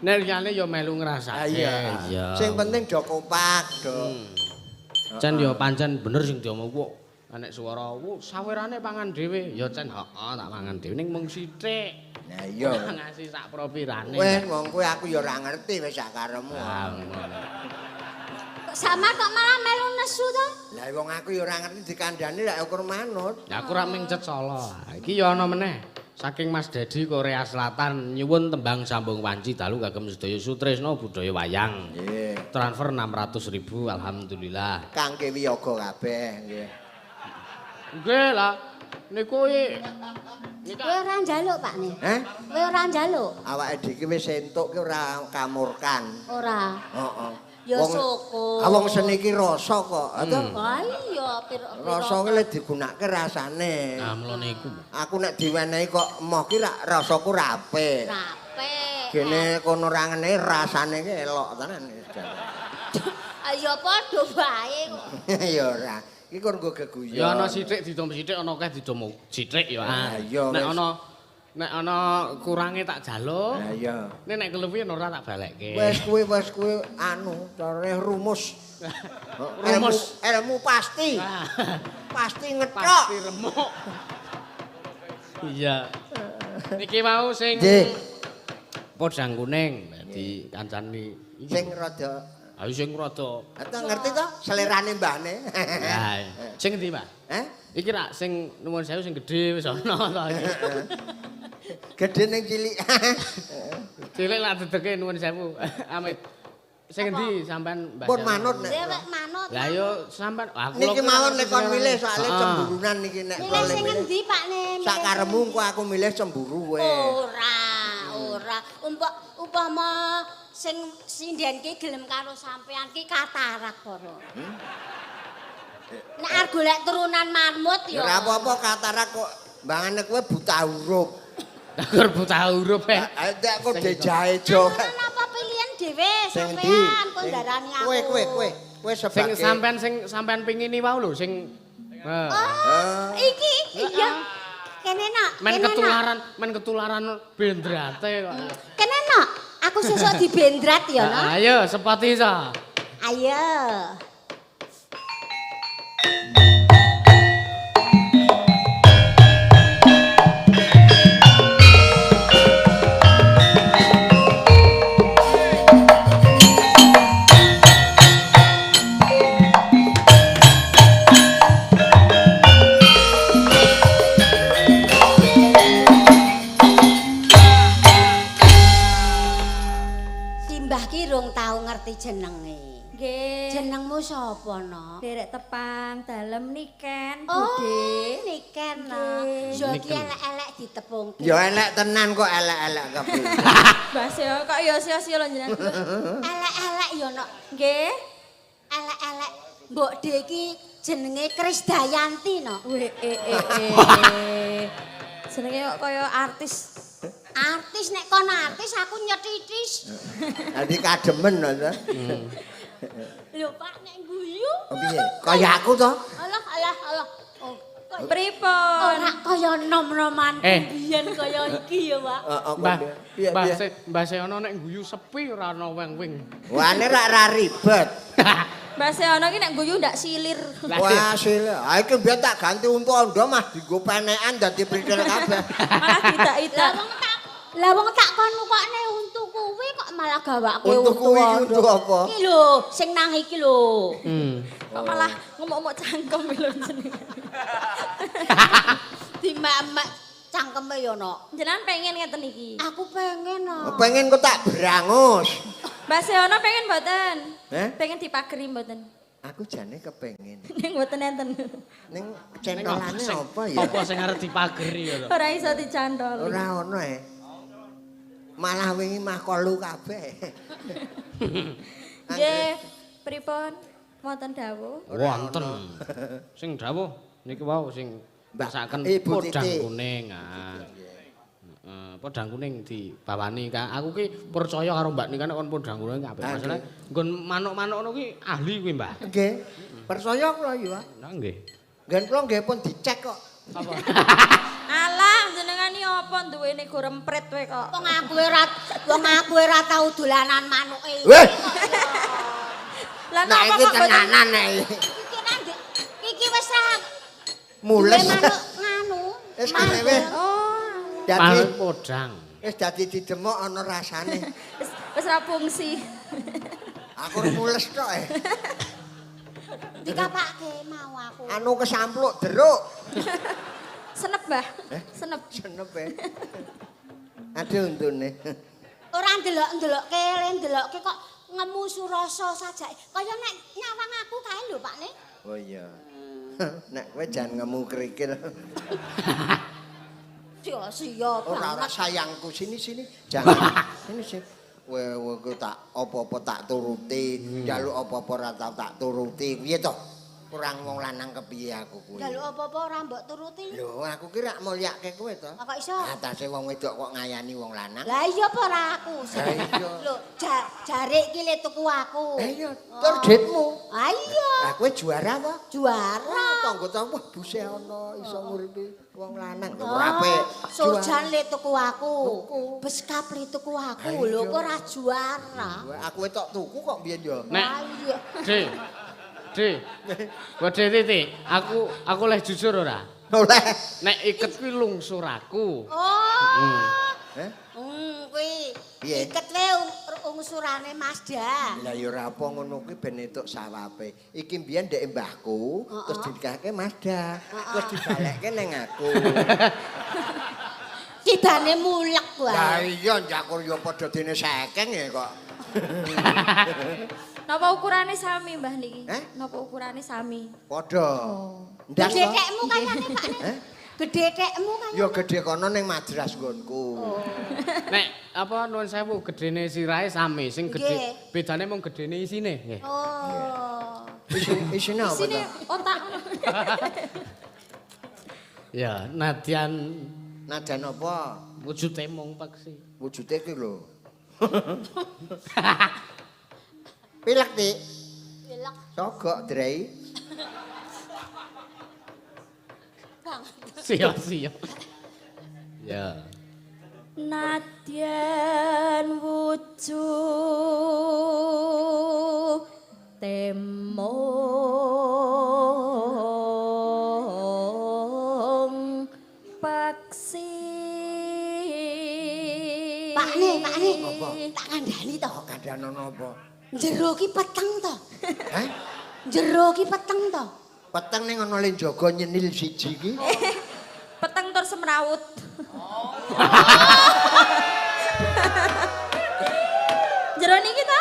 Nek liyane ya melu ngrasake. Iya. Sing penting do kompak, do. Cen ya pancen bener sing diomong kok. Nek swara, sawirane pangan dhewe. Ya cen heeh tak mangan dhewe ning mung sithik. Nah iya. Ngasih sak propirane. Wes wong kowe aku ya ora ngerti wis sak karemu. Sama kok malah melu nesu to? Lah wong aku ya ora ngerti dikandani lek ukur manut. Ya aku ora ming cecala. Iki ya ana meneh. Saking Mas Dedi Korea Selatan nyuwun tembang sambung wanci dalu kagem sedaya sutresna budaya wayang. Nggih. Transfer 600.000 alhamdulillah. Kangge wiyaga kabeh nggih. Nggih lah. Niku Kowe ora njaluk, Pak nih. Heh? Kowe ora njaluk. Awake dhewe wis entuk ki ora kamurkan. Ora. Heeh. Ya syukur. Wong seni ki rasa kok. Ah iya, Rasa ki lek digunakake rasane. Nah, mula niku. Aku nek diwenehi kok emoh ki rak rasaku rape. Rape. Gene kono rangene rasane ki elok tenan. Ya padha bae kok. Ya ora. Iki kon nggo geguyon. Ya ana sithik didom sithik ana akeh didom sithik ya. iya, Nek ana kurange tak jaluk. Lah iya. Nek keluwi ora tak balekke. Wes kuwi anu carane rumus. Rumus. Ilmu pasti. Pasti ngetok. Pasti remuk. Iya. Niki mau sing podang kuning dadi kancane iki. Sing rada Ayo sing rada. Atau ngerti to selerane mbahne. Lah, sing endi, Pak? Iki rak sing nuwun sewu sing gedhe wis ana to iki. Gedhe ning cilik. Cilik lak dedeke nuwun sewu. Amit. Sing endi sampean Mbah? Pun manut nek. Dewek manut. Lah yo sampean aku niki mawon nek kon milih soalé cemburunan niki nek milih sing endi, Pak ne? Sak karemu engko aku milih cemburu wae. Ora. Umpama sing sindenke gelem karo sampean ki katarak para. Nek arep golek turunan marmut ya. Ora apa-apa katarak kok mbangane kowe buta huruf. Gur buta huruf e. Nek kok dejahe jo. Apa pilihan dhewe Sing sampean kok ndarani aku. Kowe sebagai Sing sampean pingini wau lho sing Iki iya. Kene nak. Men ketularan bendrate kok. Kene nak. Aku sesuk dibendrat ya, no? Ayo, sepati iso. Ayo. durung tau ngerti jenenge. Nggih. Jenengmu sapa, Nok? Derek tepang dalem niken, Oh, Budhe. niken, Nok. Yo iki Niken. elek-elek ditepungke. Ya elek tenan kok elek-elek kabeh. Mbah Seo kok ya sia-sia lho jenengan. Elek-elek yo, Nok. Nggih. Elek-elek. Mbok De iki jenenge Krisdayanti, Nok. Weh jenenge kok kaya artis. Artis nek kon artis aku nyetitis. Dadi kademen to. Lho Pak nek guyu. Oh piye? Kaya aku to? Alah. Oh, Pripun? ora kaya nom-noman biyen kaya iki ya, Pak. Mbah Seono nek guyu sepi ora ana weng-weng. Wane ra ribet. Mbah Seono ki nek guyu ndak silir. Wah, sile. Ha iki biyen tak ganti untu ondo Mas dienggo penekan dadi pritil kabeh. Malah tidak-tidak. Lah wong tak kon nukokne untu kuwi kok malah gawake Untu kuwi untu apa? Iki lho, sing nang iki lho. Kok malah ngomong-ngomong cangkem lho jenengan. Dimak-mak cangkeme yo, Nok. Jenengan pengen ngeten iki. Aku pengen, Nok. Pengen kok tak berangus. Mbah Seono pengen mboten? Pengen dipageri mboten? Aku jane kepengen. Ning mboten enten. Ning centolane apa ya? Apa sing arep dipageri ya, Nok? Ora iso dicantoli. Ora ono Malah wingi mah kolu kabeh. Nggih, pripun? Wonten dawuh? Wonten. Sing dawuh niki wau sing masaken Ibu podang Titi. kuning. Podang kuning dibawani ka. Aku ki percaya karo Mbak Nika nek kon podang kuning kabeh. Masalah nggon manuk-manuk ngono ki ahli kuwi, Mbah. Nggih. Percaya kula ya. Nah nggih. Ngen kula nggih pun dicek kok. Apa? Alah, jenengan iki apa duwene go rempret kowe kok. Wong aku ora tau dolanan manuke. Weh, Lah nah napa iki kok mboten tenanan nek Iki nang iki wis ra mules. duwe manuk nganu. Wis kene wis. Oh, Dadi Manuk podang. wis dadi didemok ana rasane. wis ra fungsi. Aku mules tok Dikapake mau aku. Anu kesampluk deruk. Senep, Mbah. Senep. Senep Aduh untune. Ora ndelok-ndelokke, ndelokke kok ngemu surasa sajake. Kaya nek nyawang aku kae lho, Pak Ne. Oh iya. Nek kowe jan ngemu krikil. Sia-sia Ora banget. sayangku sini. Jangan. Sini. Kowe tak apa-apa tak turuti, njaluk apa-apa ora tau tak turuti. Piye to? Kurang wong lanang kepiye aku kuwi. Njaluk apa-apa ora mbok turuti. Lho, aku ki rak mulyake kowe to. Kok iso? Atase wong wedok kok ngayani wong lanang. Lah iya apa ora aku? Lah iya. Lho, jare iki le tuku aku. Iya, tur ditmu. Ah iya, Lah kowe juara to? juara. Tangga-tangga buse ana iso nguripi wong lanang. Oh, Ora apik. Sojan le tuku aku. Tuku. Beskap le tuku aku. Ah, Lho iya. kok ora juara. Aku tok tuku kok biyen yo. Nek Ah iya. Titi, aku leh jujur ora? Oleh. Nek iket kuwi lungsur aku. Oh. Heh? Kuwi Piye? iket wae ungsurane Mazda. Lah ya ora apa ngono kuwi ben entuk sawape. Iki mbiyen ndek mbahku, terus dikake Mazda, terus dibalekke ning aku. Kidane mulek Lah wae. iya njakur yo padha dene sekeng ya kok. Napa ukurane sami, Mbah niki? Eh? Napa ukurane sami? Padha. Ndas Gede to? tekmu kayane Pak Ne. Heh? Gede tekmu kayane. Yo gede kono ning madras nggonku. Nek apa nuwun sewu gedene sirahe sami, sing gede Nggih. bedane mung gedene isine nggih. Oh. Isine apa Sini to? otak. Ya, nadyan Najan apa? wujude mung peksi. Wujude ki lho. Pilek, Dik. Pilek Sogok, Drei. banget. Sia-sia. Ya. Nadyan wujuh temong paksi. Pak Ne. Apa? Tak kandhani to. Kok kandhanono apa? Jero ki peteng to. Hah? Jero ki peteng to. Peteng ning ana le jaga nyenil siji ki. Peteng tur semrawut. Jero niki ta?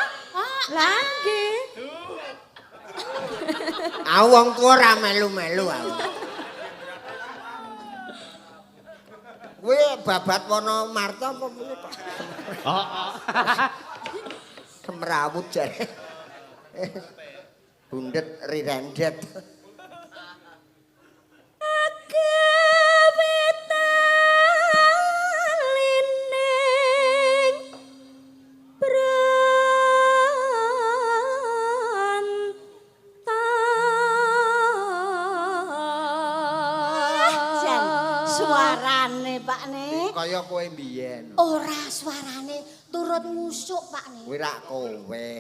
wong tuwa ora melu-melu aku. Kuwi babat wana Marta apa piye kok? Heeh. Semrawut jare. Bundet rirendet. Suarane Pak Ne. Kaya kowe mbiyen. Ora suarane turut musuk Pak Ne. Kuwi rak kowe.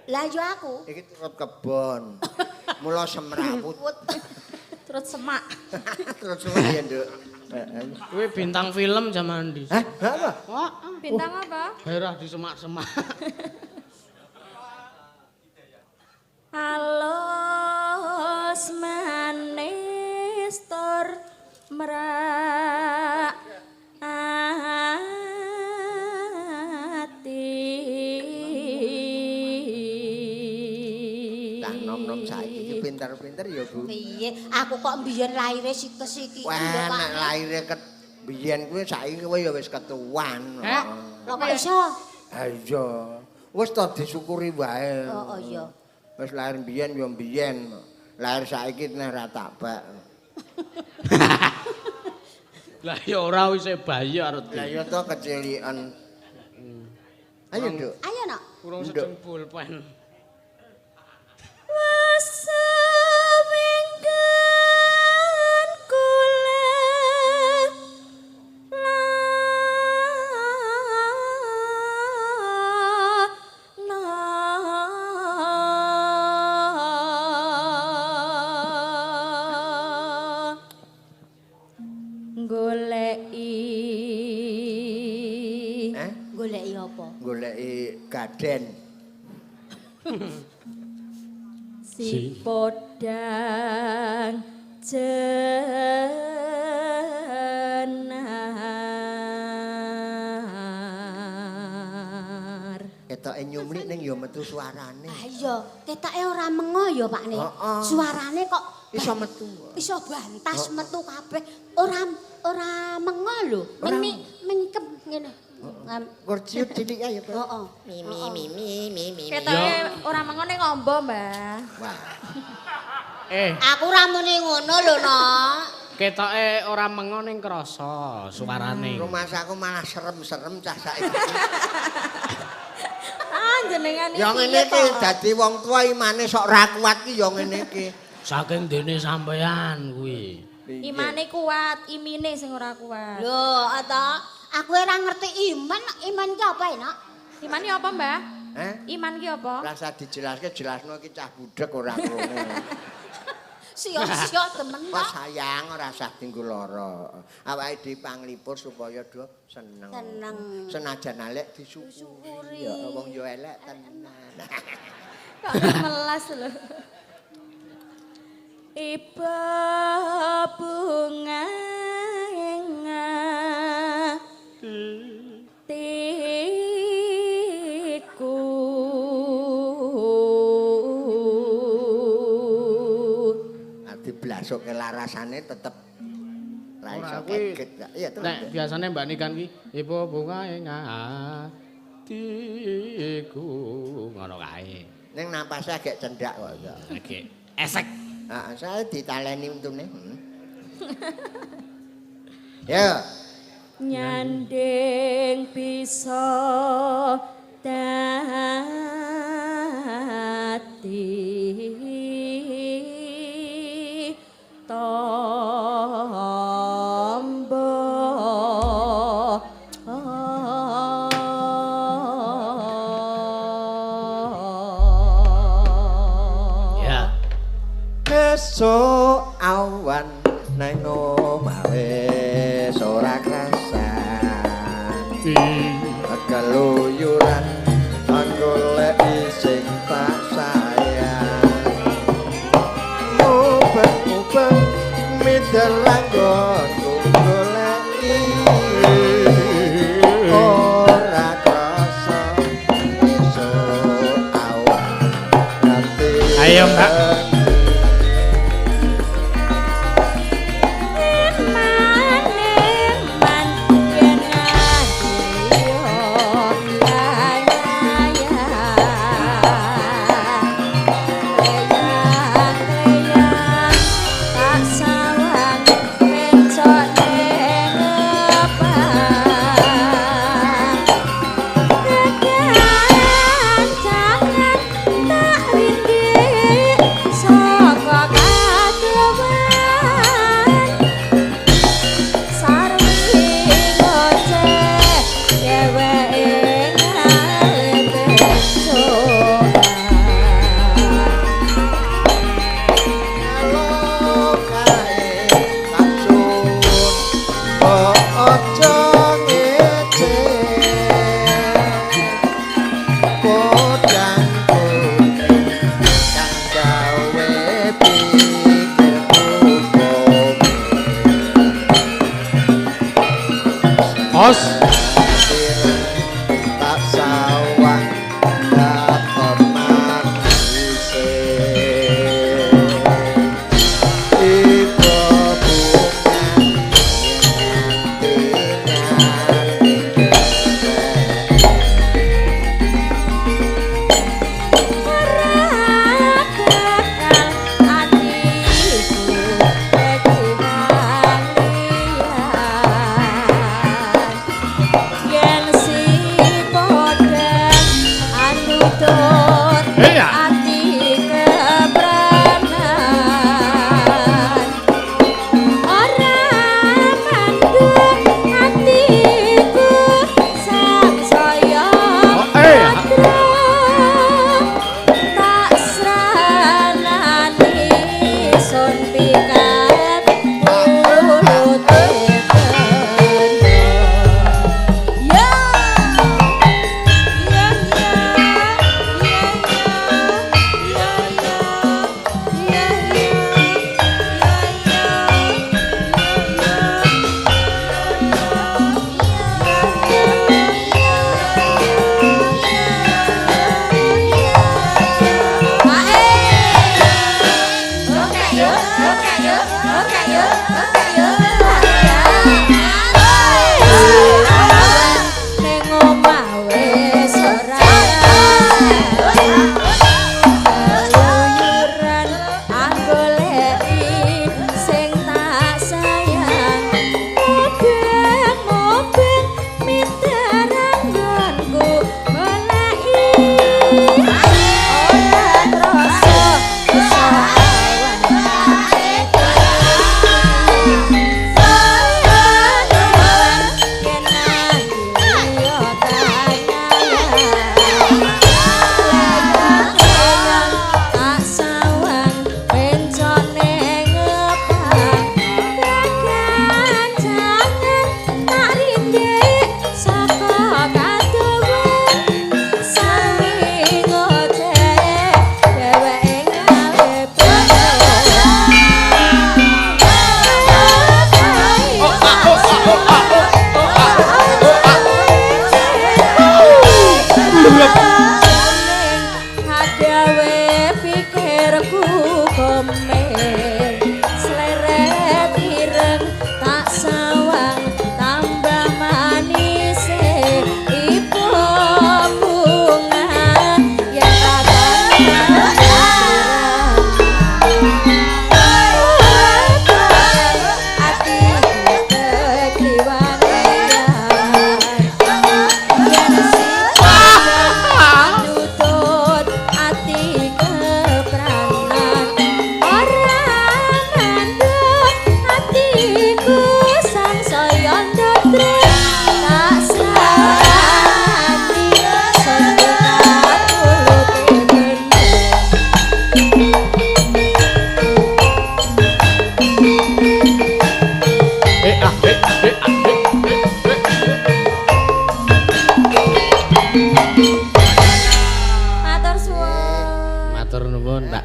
Lah yo aku. Iki turut kebon. Mula semrawut. Terus semak. Terus ya, Nduk. Kuwi bintang film zaman ndi? Hah? Apa? Bintang apa? Daerah di semak-semak. Alos manis tor merak ati. Lah nom-nom saiki pinter-pinter ya, Bu. Piye? Aku kok mbiyen laire sikes iki. Wah, nek laire biyen kuwi saiki kowe ya wis ketuan. Heh? Lho kok iso? Ha iya. Wis ta disyukuri wae. Oh iya. Wis lair biyen ya biyen. Lair saiki nek ra takbak. Lah ya ora wis bayar. Lah ya to kecilian. Ayo, Nduk. Ayo nak. Kurang sedeng pulpen. Seminggan kula Goleki apa? Goleki gaden. si podang jenar. Ketoke nyumlik ning ya metu suarane. Ah iya, ketake ora mengo ya Pak Ne. Suarane kok Iso metu. iso bantas metu kabeh. Ora mengo lho. Mengkem ngene. Kurciut cilik ae ya, Pak. Heeh. Mimi. Ketoke ora mengone ngombo, Mbah. Wah. Aku ora muni ngono lho, Nok. Ketoke ora mengo ning krasa suarane. Rumah saku malah serem-serem cah saiki. Jenengan Ya ngene iki dadi wong tua imane sok ra kuat ki ya ngene iki. Saking dene sampean kuwi. imane kuat, imine sing ora kuat. Lho, ata aku ora ngerti iman ki apa, Nok? Iman ki apa, Mbah? Heh? Iman ki apa? Rasa dijelaske jelasno iki cah budhek ora krungu. Sia-sia temen Kok kok. sayang ora usah dinggo lara. Awake dhewe panglipur supaya do seneng. Seneng. Senajan elek disyukuri. Ya wong yo elek tenan. Kok melas lho. Iba bunga tiku diblasuk ke larasane tetep ra iso Ora, kuwi- keget. Iya terus. Nek biasane Mbak Nikan ki ibu bunga ing atiku ngono kae. Ning napase agak cendak kok ya. Iki esek. Heeh, saya ditaleni untune. Ya. nyanding bisa dadi tombo Ya. Esuk awan nang omah wis ora krasan. Keluyuran golek sing tak sayang. Ubah-ubah midalang nggonku goleki ora krasa esuk awan nganti Ayo, Mbak. Os. Tak sawang tak pernah isi ibu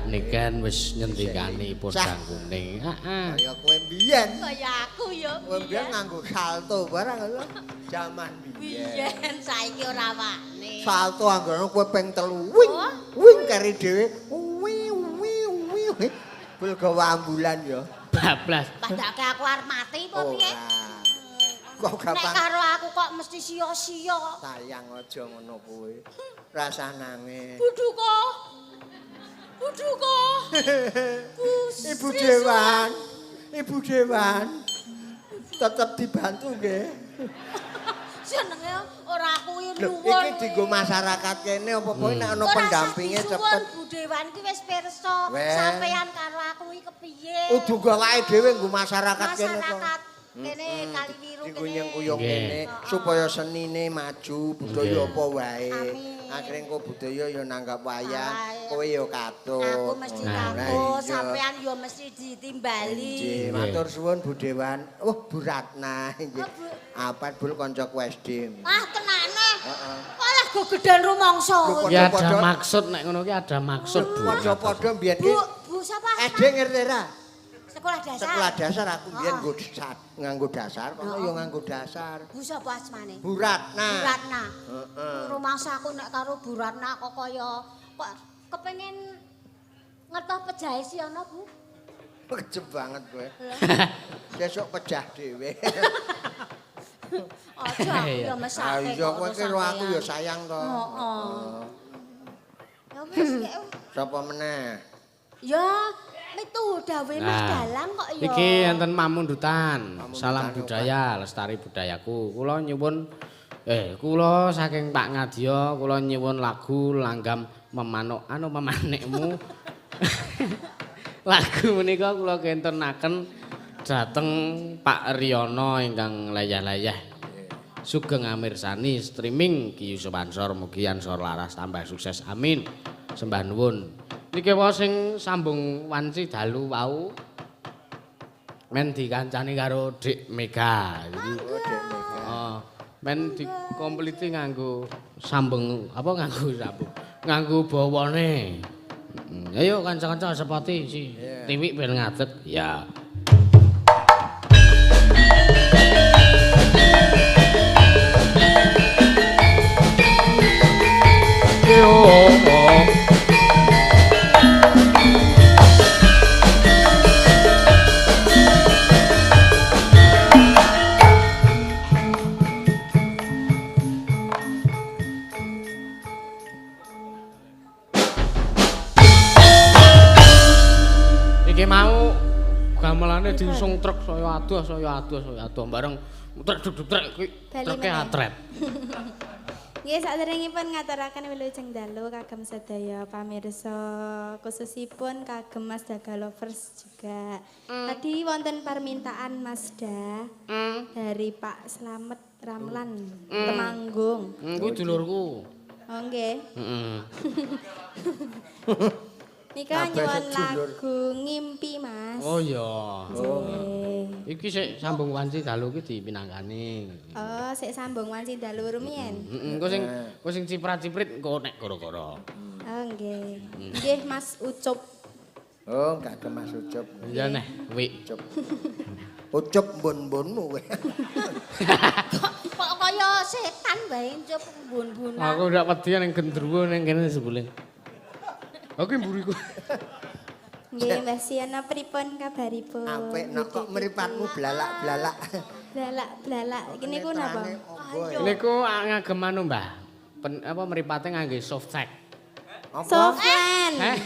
Niken wis nyendikani pun sang kuning. Heeh. Kaya kowe mbiyen. Kaya aku ya. Kowe mbiyen nganggo salto barang lho. Jaman mbiyen. Biyen saiki ora wani. Salto anggone kowe ping 3. Wing. Wing kari dhewe. Wi. Bul gawe ambulan ya. Bablas. Padake aku arep mati apa piye? Kok gampang. Nek karo aku kok mesti sia-sia. Sayang aja ngono kowe. Rasanane. Buduka. Ibu Dewan. Ibu Dewan. Tetep dibantu nggih. Jenenge ora kuwi Lho, nuwun. iki dienggo masyarakat kene apa-apa nek ana pendampinge cepet. Bu Dewan ki wis pirsa sampeyan karo aku iki kepiye. Kudu gawake dhewe nggo masyarakat kene kok. Masyarakat kene Kaliwiru kene. Dikuyung-kuyung kene supaya senine maju, budaya apa wae. Akhire engko budaya ya nanggap wayang, kowe ya katut. Aku mesti katut, sampean ya mesti ditimbali. Nggih, matur suwun Bu Dewan. Bu Ratna nggih. Apat bul kanca SD. Ah, tenane. Heeh. Malah go gedhen rumangsa. Ya ada maksud nek ngono ki ada maksud Bu. Padha-padha mbiyen ki. Bu sapa? SD ngerti ra? Sekolah dasar. Sekolah dasar aku biyen nganggo dasar, kono ya nganggo dasar. Bu sapa asmane? Bu Ratna. Bu Ratna. Heeh. Rumangsa aku nek karo Bu Ratna kok kaya kok kepengin ngertos pejahe si ana, Bu. Kecep banget kowe. Besok pejah dhewe. Aja aku ya mesake. Iya kowe ki karo aku ya sayang to. Heeh. Ya wis Sapa meneh? ya itu dawe Mas Dalang kok ya. Iki enten mamundutan. Salam Mamundutan, budaya, lestari budayaku. Kula nyuwun kula saking Pak Ngadya kula nyuwun lagu langgam memanikmu. Lagu menika kula kentenaken dhateng Pak Riyono ingkang layah-layah. Sugeng amirsani streaming Ki Yusuf Ansor mugi ansor laras tambah sukses amin. Sembah nuwun. Niki wae sing sambung wanci dalu wau men dikancani karo Dik Mega. Oh, Dek Mega. Oh, men dikompliti nganggo sambung nganggo bawane. Ayo kanca-kanca sepati si Tiwik ben ngadeg. Ya. Iki mau gamelane diusung truk saya adoh bareng truk kuwi truke atret. Nggih saderengipun ngaturaken wilujeng dalu kagem sedaya pamirsa khususipun kagem Mas Daga Lovers juga. Tadi wonten permintaan Masda dari Pak Slamet Ramlan Temanggung. Kuwi dulurku. Oh nggih. Heeh. Nika nyuwun lagu Ngimpi Mas. Oh iya. Nggih. Iki sik sambung wanci dalu iki dipinangkani. Oh, sik sambung wanci dalu rumiyin. Heeh, engko sing ciprat-ciprit engko nek gara-gara. Oh nggih. Nggih Mas Ucup. Oh, gak ke Mas Ucup. Iya neh, wi. Ucup. Ucup mbun-mbunmu kowe. Kok kaya setan bae njop mbun-mbunan. Aku ndak wedi ning gendruwo ning kene sebule. Oke mburiku. Nggih Mbah Siana pripun kabaripun? Apik nek kok mripatmu blalak-blalak. Blalak-blalak. Iki niku napa? Niku ngagem anu, Mbah. Mripate ngangge soft tag. Soflan.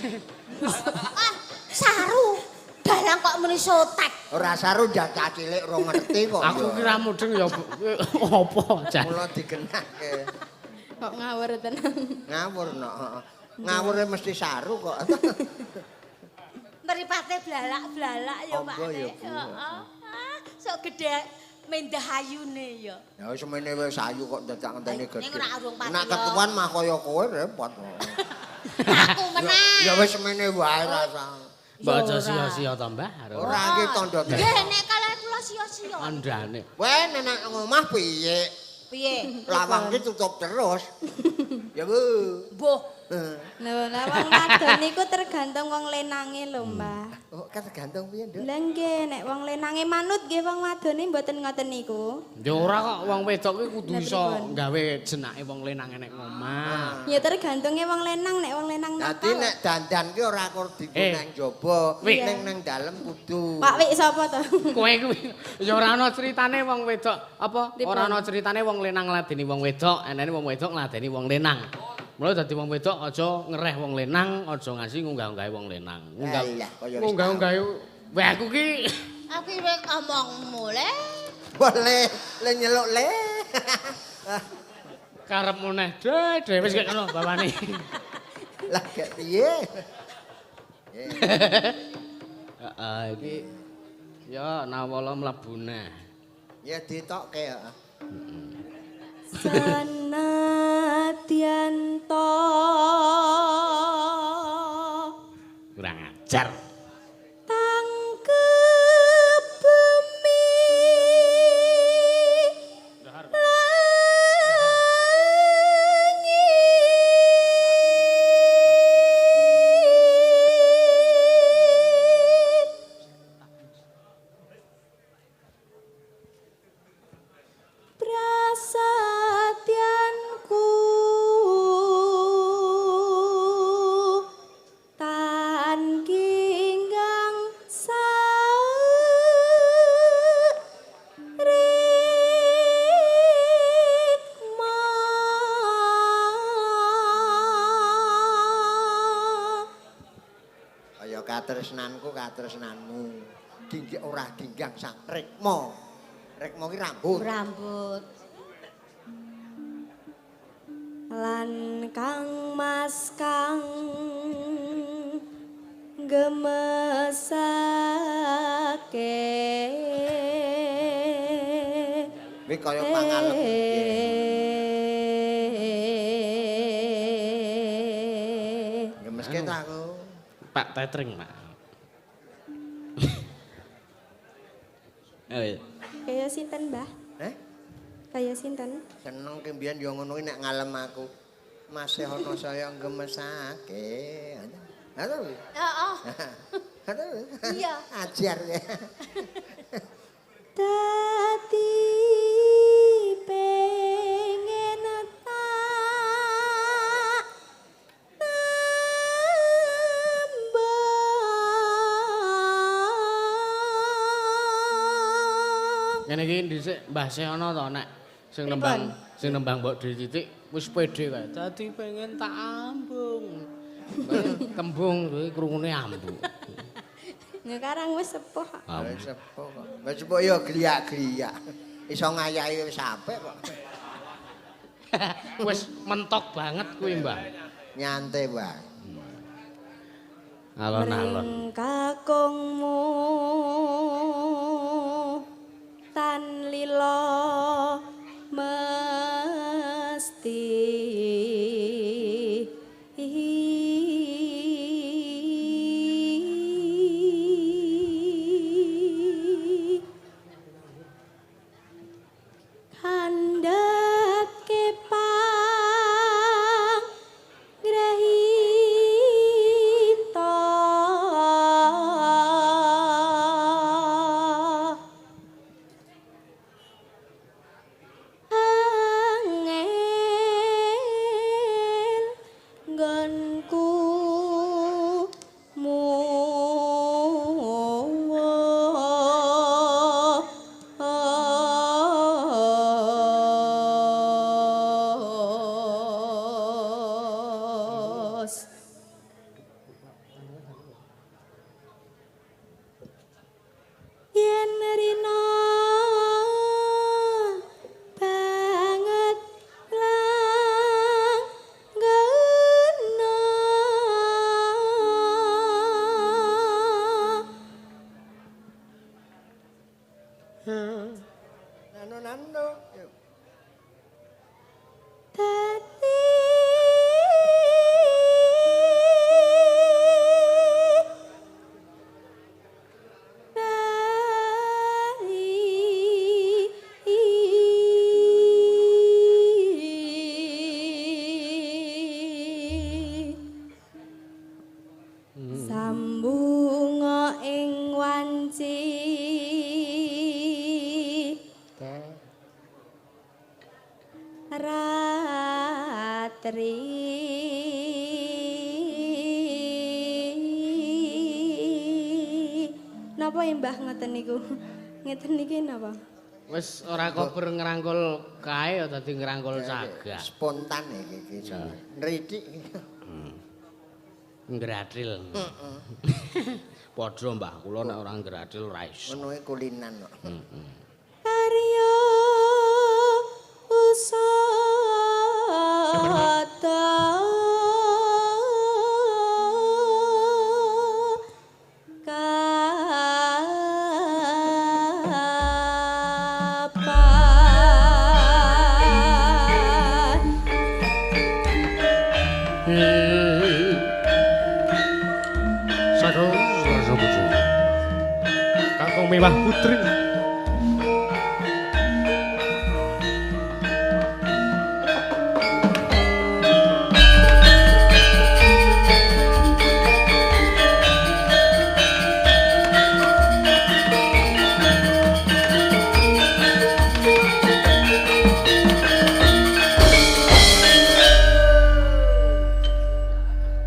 Saru. Dalang kok muni sotek. Ora saru jatah cilik ora ngerti kok. Aku kira mudeng ya apa, Jan. Mula digenahke. Kok ngawur tenan. Ngawur no. Ngawure mesti saru kok. Mripate blalak-blalak ya Pak. Apa ya, Bu? Heeh. Sok gedhe mendah ayune ya. Ya wis semene wis ayu kok dadak ngenteni gedhe. Ning ora urung pati. Nek ketuan mah kaya kowe repot. Aku menang. Ya wis semene wae rasa. Mbok aja sia-sia to, Mbah. Ora iki tandha Nggih nek kalian kula sia-sia. Andane. Kowe nek ngomah piye? Piye? Lawang ki tutup terus. Ya Bu. Mbuh. Lho, lah wong wadon niku tergantung wong lenange lho, Mbah. Oh, tergantung piye, Nduk? Lah nggih, nek wong lenange manut nggih wong wadone mboten ngoten niku. Ya ora kok wong wedok kuwi kudu Lah, iso pripun? gawe jenake wong lenang nek ngomah. Ya tergantunge wong lenang nek wong lenang Dadi nakal. nek dandan ki ora kur dienggo Eh. nang jaba, Wik. ning nang dalem kudu. Pak Wik sapa to? Kowe kuwi ya ora ana critane wong wedok apa? Pripun? Ora ana critane wong lenang ngladeni wong wedok, enene wong wedok ngladeni wong lenang. Mula dadi wong wedok aja ngereh wong lenang, aja ngasih ngunggah-unggahi wong lenang. Alah, kaya wis Ngunggah-unggahi weh aku ki Aku wis ngomong mulai. boleh le nyeluk le. karepmu neh dhewe wis kaya ngono bawane. Lah gak piye? Heeh iki ya nawala mlebu neh. Ya ditokke ya. Sanadyan to Kurang ajar. tangkep bumi langit katresnanku katresnanmu. Dinggi ora dinggang sak rekmo. Rekmo ki rambut. Rambut. Lan kang mas kang gemesake Kuwi kaya pangalem. Gemeske ta aku. Pak Tetring, Pak. Oh iya. kaya sinten Mbah? Kaya sinten? Seneng ki mbiyen ya ngono ki nek ngalem aku. Masih ana saya gemesake. Halo. Heeh. Halo. Iya. Ajar ya. Dadi pengen tak nambah. Ngene iki dhisik Mbah Seono to nek sing nembang Mbok Dwi Titik wis pede kae. Dadi pengen tak ambung. Kembung kuwi krungune ambung. Ngekarang wis sepuh. Wis sepuh kok. Wis sepuh ya gliak-gliak. Iso ngayahi wis apik kok. Wis mentok banget kuwi, Mbah. Nyantai, Mbak. Alon-alon. Mring kakungmu tan lila mesti handake panggrahita angel nggonku muwos. Yen rina banget langgena Nano. dadi sambunga ing wanci ratri napa ya Mbah ngoten niku ngeten niki napa Wis ora kober ngrangkul kae ya dadi ngrangkul sagak. Spontan iki. Nridik. Ngradil. Padha Mbah kula nek ora ngradil ora iso. Ngono kuwi kulinan kok. karya usada kapan Satu rasa bojo. Kakung mewah putri.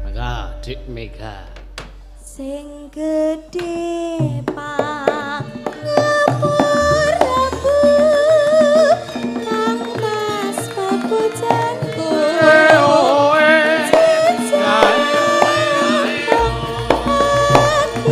Mega, Dik Mega. sing gedhe pangapuramu kang mas papujanku aku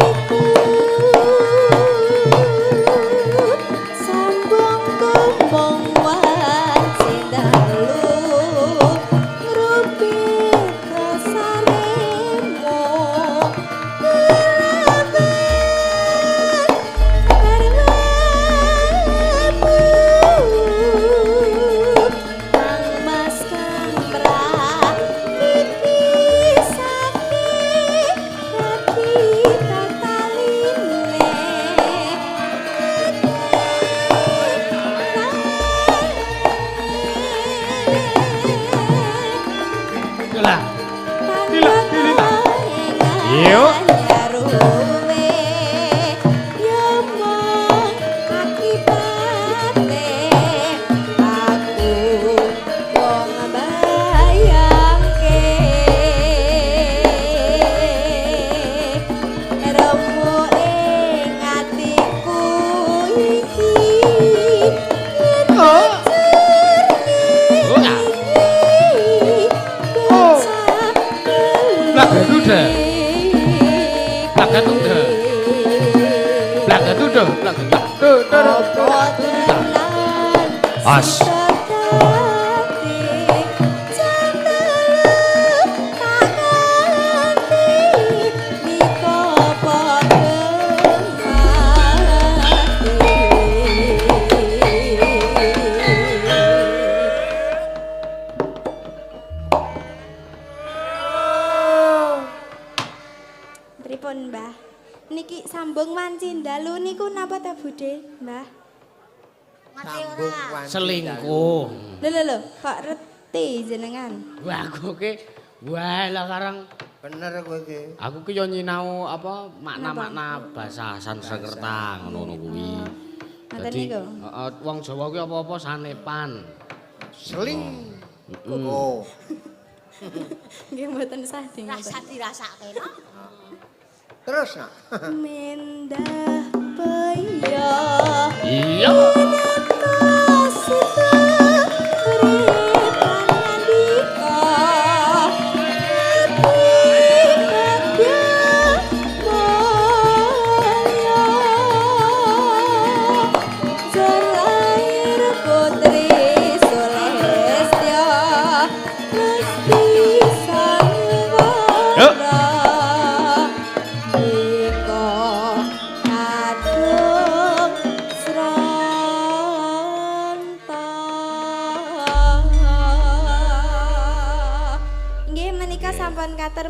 Lah. Yuk. As. Pripun, Mbah? Niki sambung wanci dalu niku napa ta, Budhe, Mbah? Sambung wanci Selingkuh. Lho, kok reti jenengan? Wah, aku ki wah lah karang bener kowe iki. aku ki yo nyinau apa makna-makna basa Sanskerta ngono kuwi. Ngoten Dadi niku? heeh wong Jawa kuwi apa-apa sanepan. Seling. Oh. Nggih mboten sah ding. Rasa dirasake no. Terus nak. Mendah peya. Iya.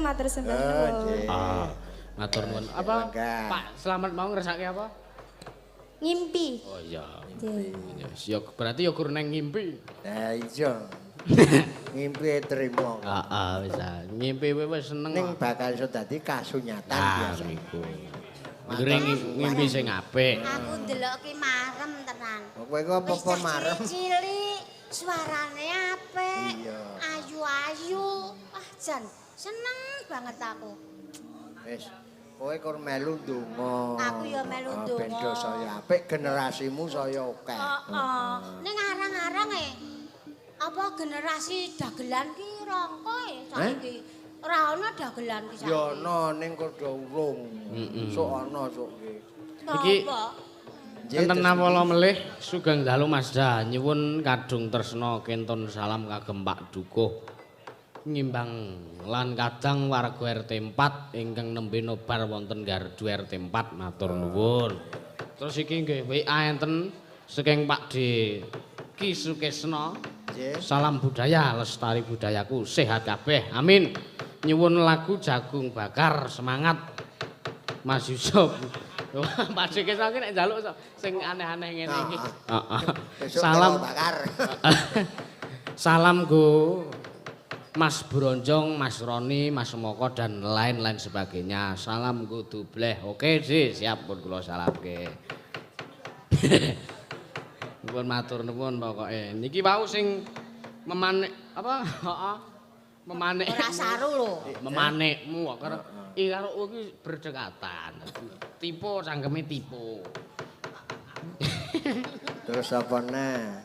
Matur sembah nuwun. Ah, matur nuwun. Apa? Mangga. Pak Slamet mau ngersake apa? Ngimpi. Oh iya. Nggih. Ya berarti ya guru neng ngimpi. Lah iya. Ngimpi trimo. Heeh, wis ah. Ngimpi wis seneng. Ning bakal iso dadi kasunyatan Ah, biasa. niku. Gere ngimpi sing apik. Aku ndelok ki marem tenan. Kowe ku apa-apa marem. Cilik, suarane apik. Iya. Ayu-ayu. Ah, jan seneng banget aku. Wis, kowe kur melu ndonga. Aku ya melu ndonga. Ben do saya apik, generasimu saya akeh. Heeh. Ning arang-arang apa generasi dagelan ki rangka saiki. Ora ana dagelan ki saiki. Ya ana ning kudu urung. Sok ana sok nggih. Iki Apa? enten nawala melih sugeng dalu Masda nyuwun kadung tresna kentun salam kagem Pak Dukuh. Ngimbang lan kadang warga RT 4 ingkang nembe nobar wonten gardu RT 4 matur nuwun. Terus iki nggih WA enten saking Pak D Ki Sukesna. Salam budaya lestari budayaku sehat kabeh. Amin. Nyuwun lagu jagung bakar semangat Mas Yusuf. Pak D Ki Sukesna nek njaluk sing aneh-aneh ngene iki. Heeh. Salam bakar. Salam go Mas Bronjong, Mas Roni, Mas Moko dan lain-lain sebagainya. Salam go dubleh. Oke sih, siap pun kula salamke. Nuwun matur nuwun pokoke. Niki wau sing memanik apa? Heeh. Memanik. Ora saru lho. Memanikmu kok karo karo iki berdekatan. Tipe cangkeme tipe. Terus apa neh?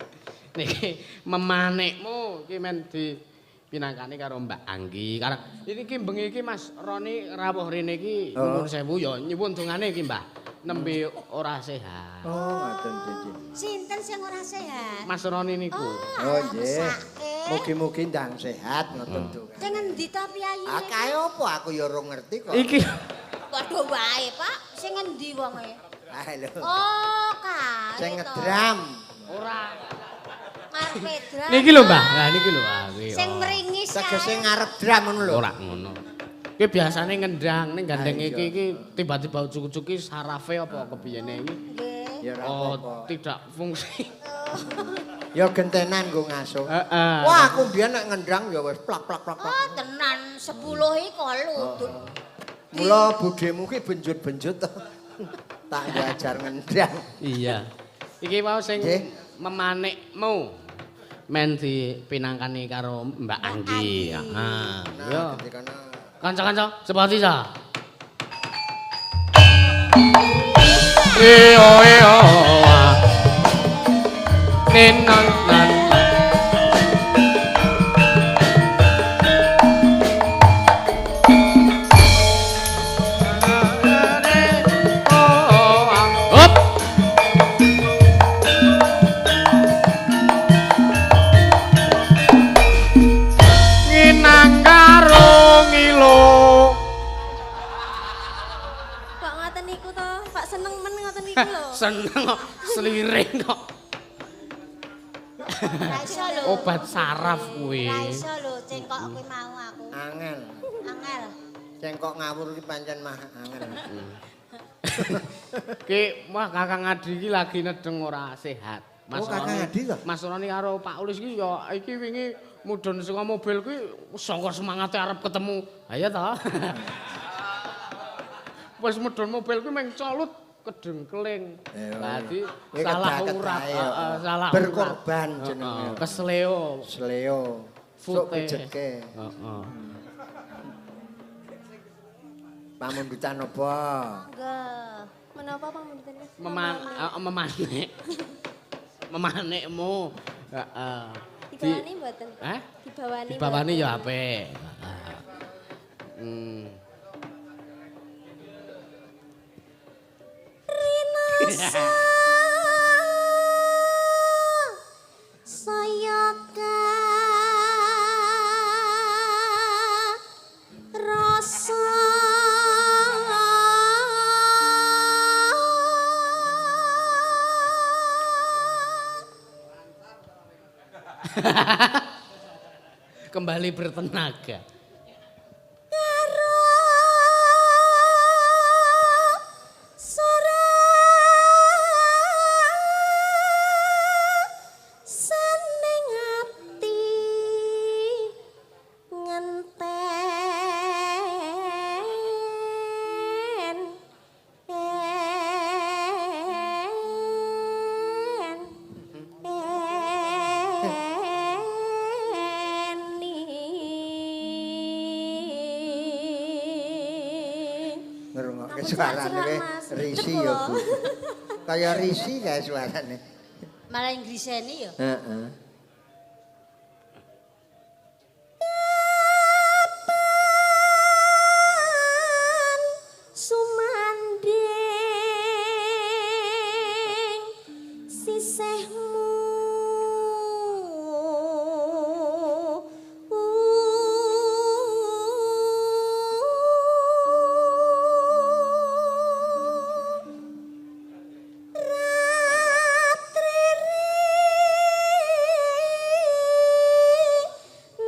Niki memanikmu iki men di pinangkani karo Mbak Anggi. Karena iki bengi iki Mas Roni rawuh rene iki nuwun sewu ya nyuwun dongane iki Mbah. Nembe ora sehat. Oh, ngaten nggih. Sinten sing ora sehat? Mas Roni niku. Oh, nggih. Mugi-mugi ndang sehat ngoten to. Sing endi ta piyayi? Ah kae apa aku ya ora ngerti kok. Iki Padha wae, Pak. Sing endi wonge? Ah lho. Oh, kae. Sing to. ngedram. ora. Ngarepe dram. Niki lho Mbah. Lah niki lho kuwi. Sing mringis Tegese kae. ngarep dram ngono lho. Ora ngono. Kuwi biasane ngendang ning gandeng iki tiba-tiba ujug-ujug iki sarafe apa kepiyene iki? Nggih. Ya ora Oh, apa-apa. tidak fungsi. Ya gentenan nggo ngasuh. Heeh. Wah, aku mbiyen nek ngendang ya wis plak plak plak. Oh, tenan 10 iki kok lutut. Mula budhemu ki benjut-benjut to. Tak diajar ngendang. Iya. Iki mau sing Nggih. memanikmu. Men dipinangkani karo Mbak Anggi. Heeh. Yo. Ketikane Kanca-kanca, sepati sa. Iyo iyo. Ninan nan. Hop. Nginang karo ngilo. Kok ngoten niku to? Pak seneng men ngoten niku lho. Seneng kok sliring kok. Ra iso lho. Obat saraf kuwi. Ra iso lho cengkok kuwi mau aku. angel. Angel. Cengkok ngawur ki pancen mah angel. Ki wah Kakang Adi iki lagi nedeng ora sehat. Oh, Kakang Adi to? Mas Roni karo Pak Ulis iki ya iki wingi mudhun saka mobil kuwi saka semangate arep ketemu. Ayo to. Wis mudhun mobil kuwi meng colut kedengkeling. Dadi Kuwi salah kedaket urat, ae, ya. salah Berkorban urat. jenenge. Kesleo. Sleo. Sok Fute. pijetke. Heeh. Pamundutan apa? Nggih. Menapa pamundutan? Memanik. Memanikmu. Heeh. Dibawani mboten? Hah? Dibawani. Dibawani ya apik. Rinosa sayaka rasa Kembali bertenaga. karo sora seneng ati ngenten Ngrungokke suarane kowe risi ya, Bu. Kaya risi kae suarane. malah Inggriseni ya. Heeh. Sumanding sisihmu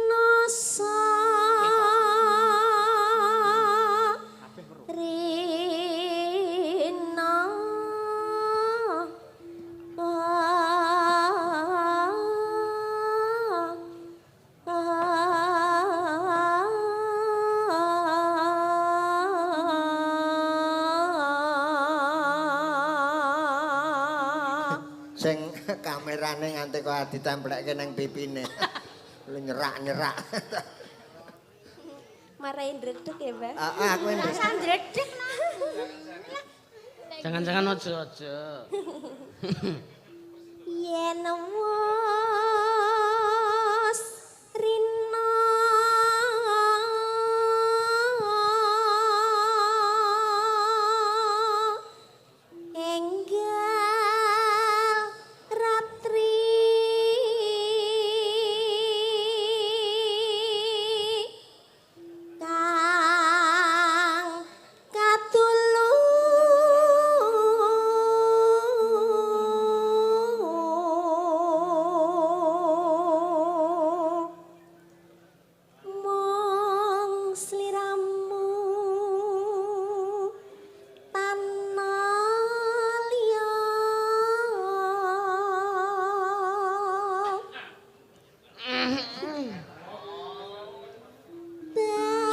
Nosa Rina Sing kamerane nganti kok ditemplekke nang pipine. Lu nyerak-nyerak. Marahin dredeg ya, Mbak. Aku ndek. Sandredeg nah. Jangan-jangan ojo-ojo. Yen wis rina enggal ratri kang katulung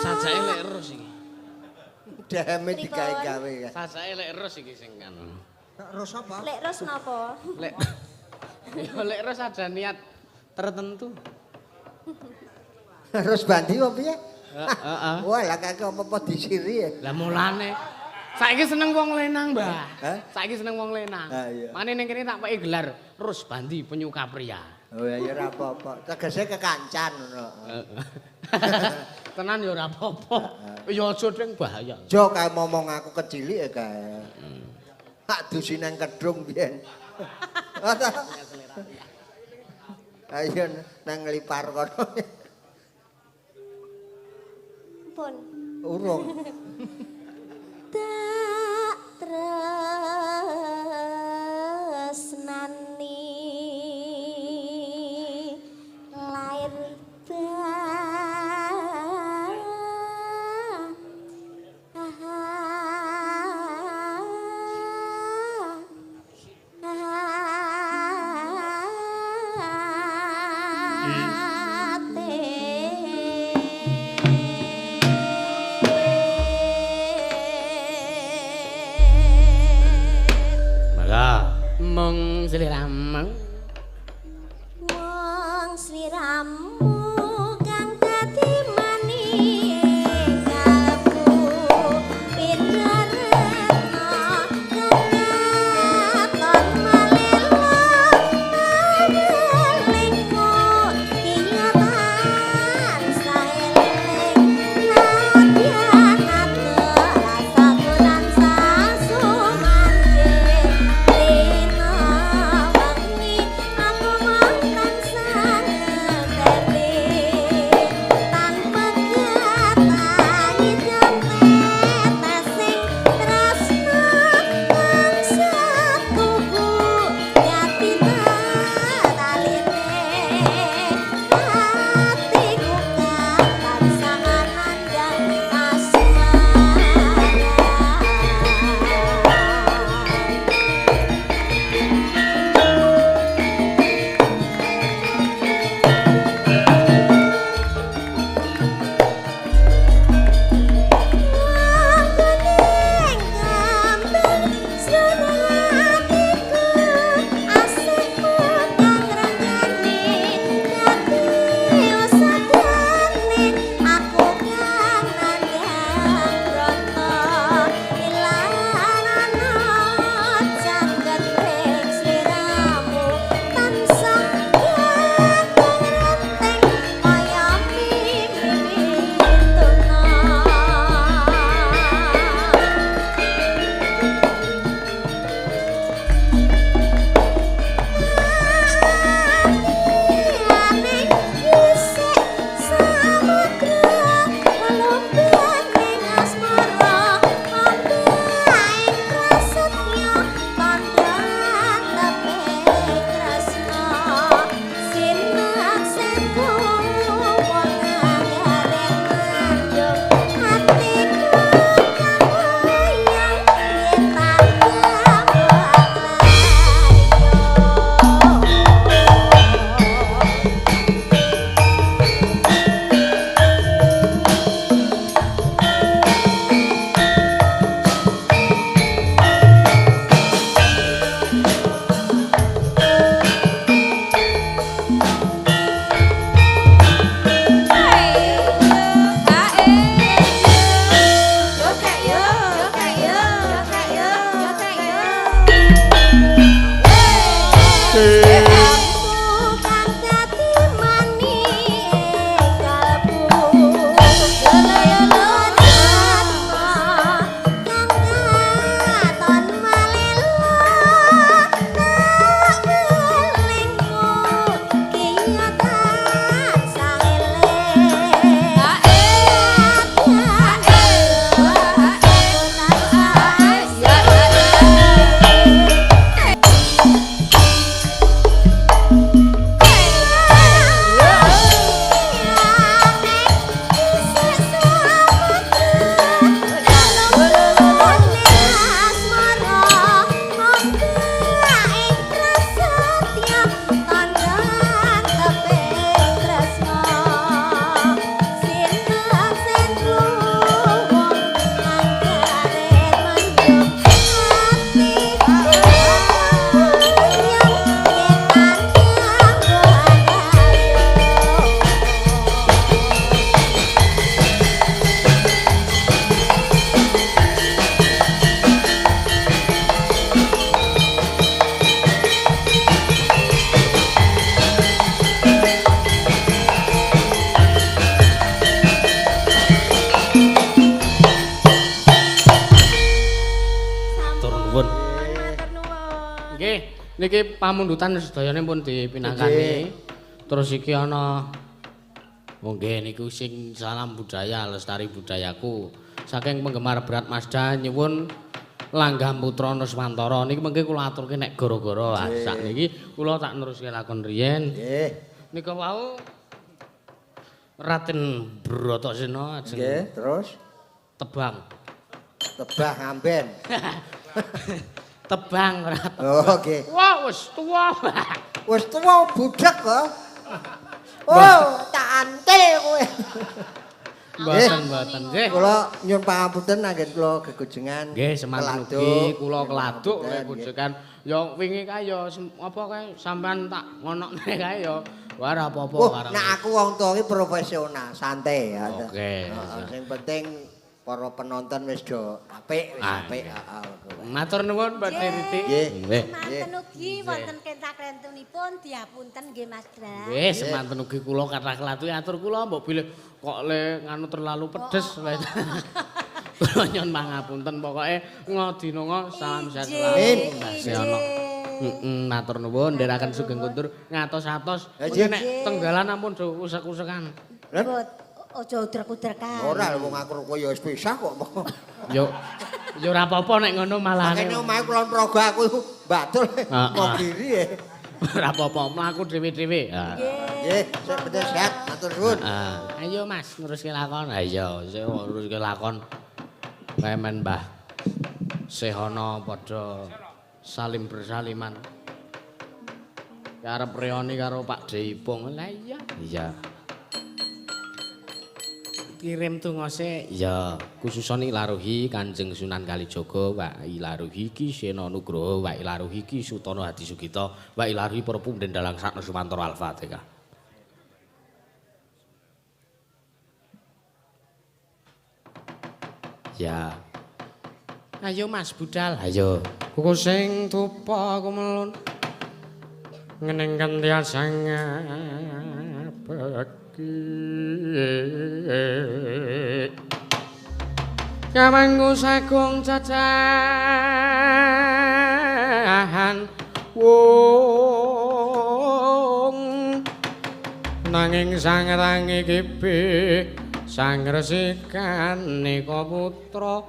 Sajake lek terus iki. Deme digawe-gawe. Sajake lek terus iki sing kan. Ros apa? Lek Ros napa? Lek ya lek terus ada niat tertentu. Terus bandi apa piye? Heeh. Wah, lah kakek apa-apa disiri ya. Lah mulane saiki seneng wong lenang, Mbah. Hah? Saiki seneng wong lenang. Ah, iya. Mane ning kene tak peki gelar Rus Bandi penyuka pria. Oh ya ora apa-apa. Tegese kekancan ngono. Tenan ya ora apa-apa. Ya aja ding bahaya. Jo kae momong aku kecilik ya kae. Tak dusi nang kedung biyen. Ayo nang nglipar kono. Pun. Urung. Tak tresnani lair Niki pamundutan sedayane pun dipinangkani. Terus iki ana nggih niku sing salam budaya lestari budayaku. Saking penggemar berat Mazda nyuwun Langgam Putra Nuswantara niki mengke kula aturke nek gara-gara sakniki kula tak neruske lakon riyen. Nggih. Nika wau Raden Bratasena ajeng Nggih, terus tebang. tebah ngamben. Tebang Raden. Oh, nggih. Wah, wis tuwa. Wis tuwa budhek kok. Oh, tak antil kowe. Mboten nggih. Kula nyuwun pangapunten anggen kula gegojengan. Nggih, semanten ugi kula keladuk nek bojokan. Ya wingi kae ya apa kae sampean tak ngonokne kae ya. Wah ora apa-apa Oh, nek aku wong tuwa iki profesional, santai ya. Oke. Sing penting para penonton wis do apik, wis apik. Matur nuwun Mbak Riti. Nggih. Manten ugi wonten kentak-kentunipun diapunten nggih Mas Bra. Nggih, semanten ugi kula kathah kelatu atur kula mbok bilih kok le nganu terlalu pedes. Kula nyuwun pangapunten pokoke ngodinonga salam sehat selalu. Matur nuwun ndherekaken sugeng kuntur ngatos-atos. Nek tenggalan ampun do usek-usekan. Aja udrek-udrekan. Ora wong aku kok ya wis pisah kok. Yo ora apa-apa nek ngono malah. Makane omahe kulon proga aku batul mau diri ya. Ora apa-apa mlaku dhewe-dhewe. Nggih, sing penting sehat, matur nuwun. Ayo Mas neruske lakon. Ha iya, sing neruske lakon. Pemen Mbah Sehono padha salim bersaliman. Arep reoni karo Pak Deipung. Lah iya. Iya. Kirim tungose ya khususane ilaruhi Kanjeng Sunan Kalijaga wa ilaruhi Ki Sena Nugroho wa ilaruhi Ki Sutana Hadi Sugita wa ilaruhi para punden dalang sak Nuswantara Al-Fatihah. Ya. Ayo Mas budal. Ayo. Kuku sing tupa kumelun ngeneng kanthi sangabek Kamangku sagung cacahan wong nanging sang rangi kipi sang resikane putra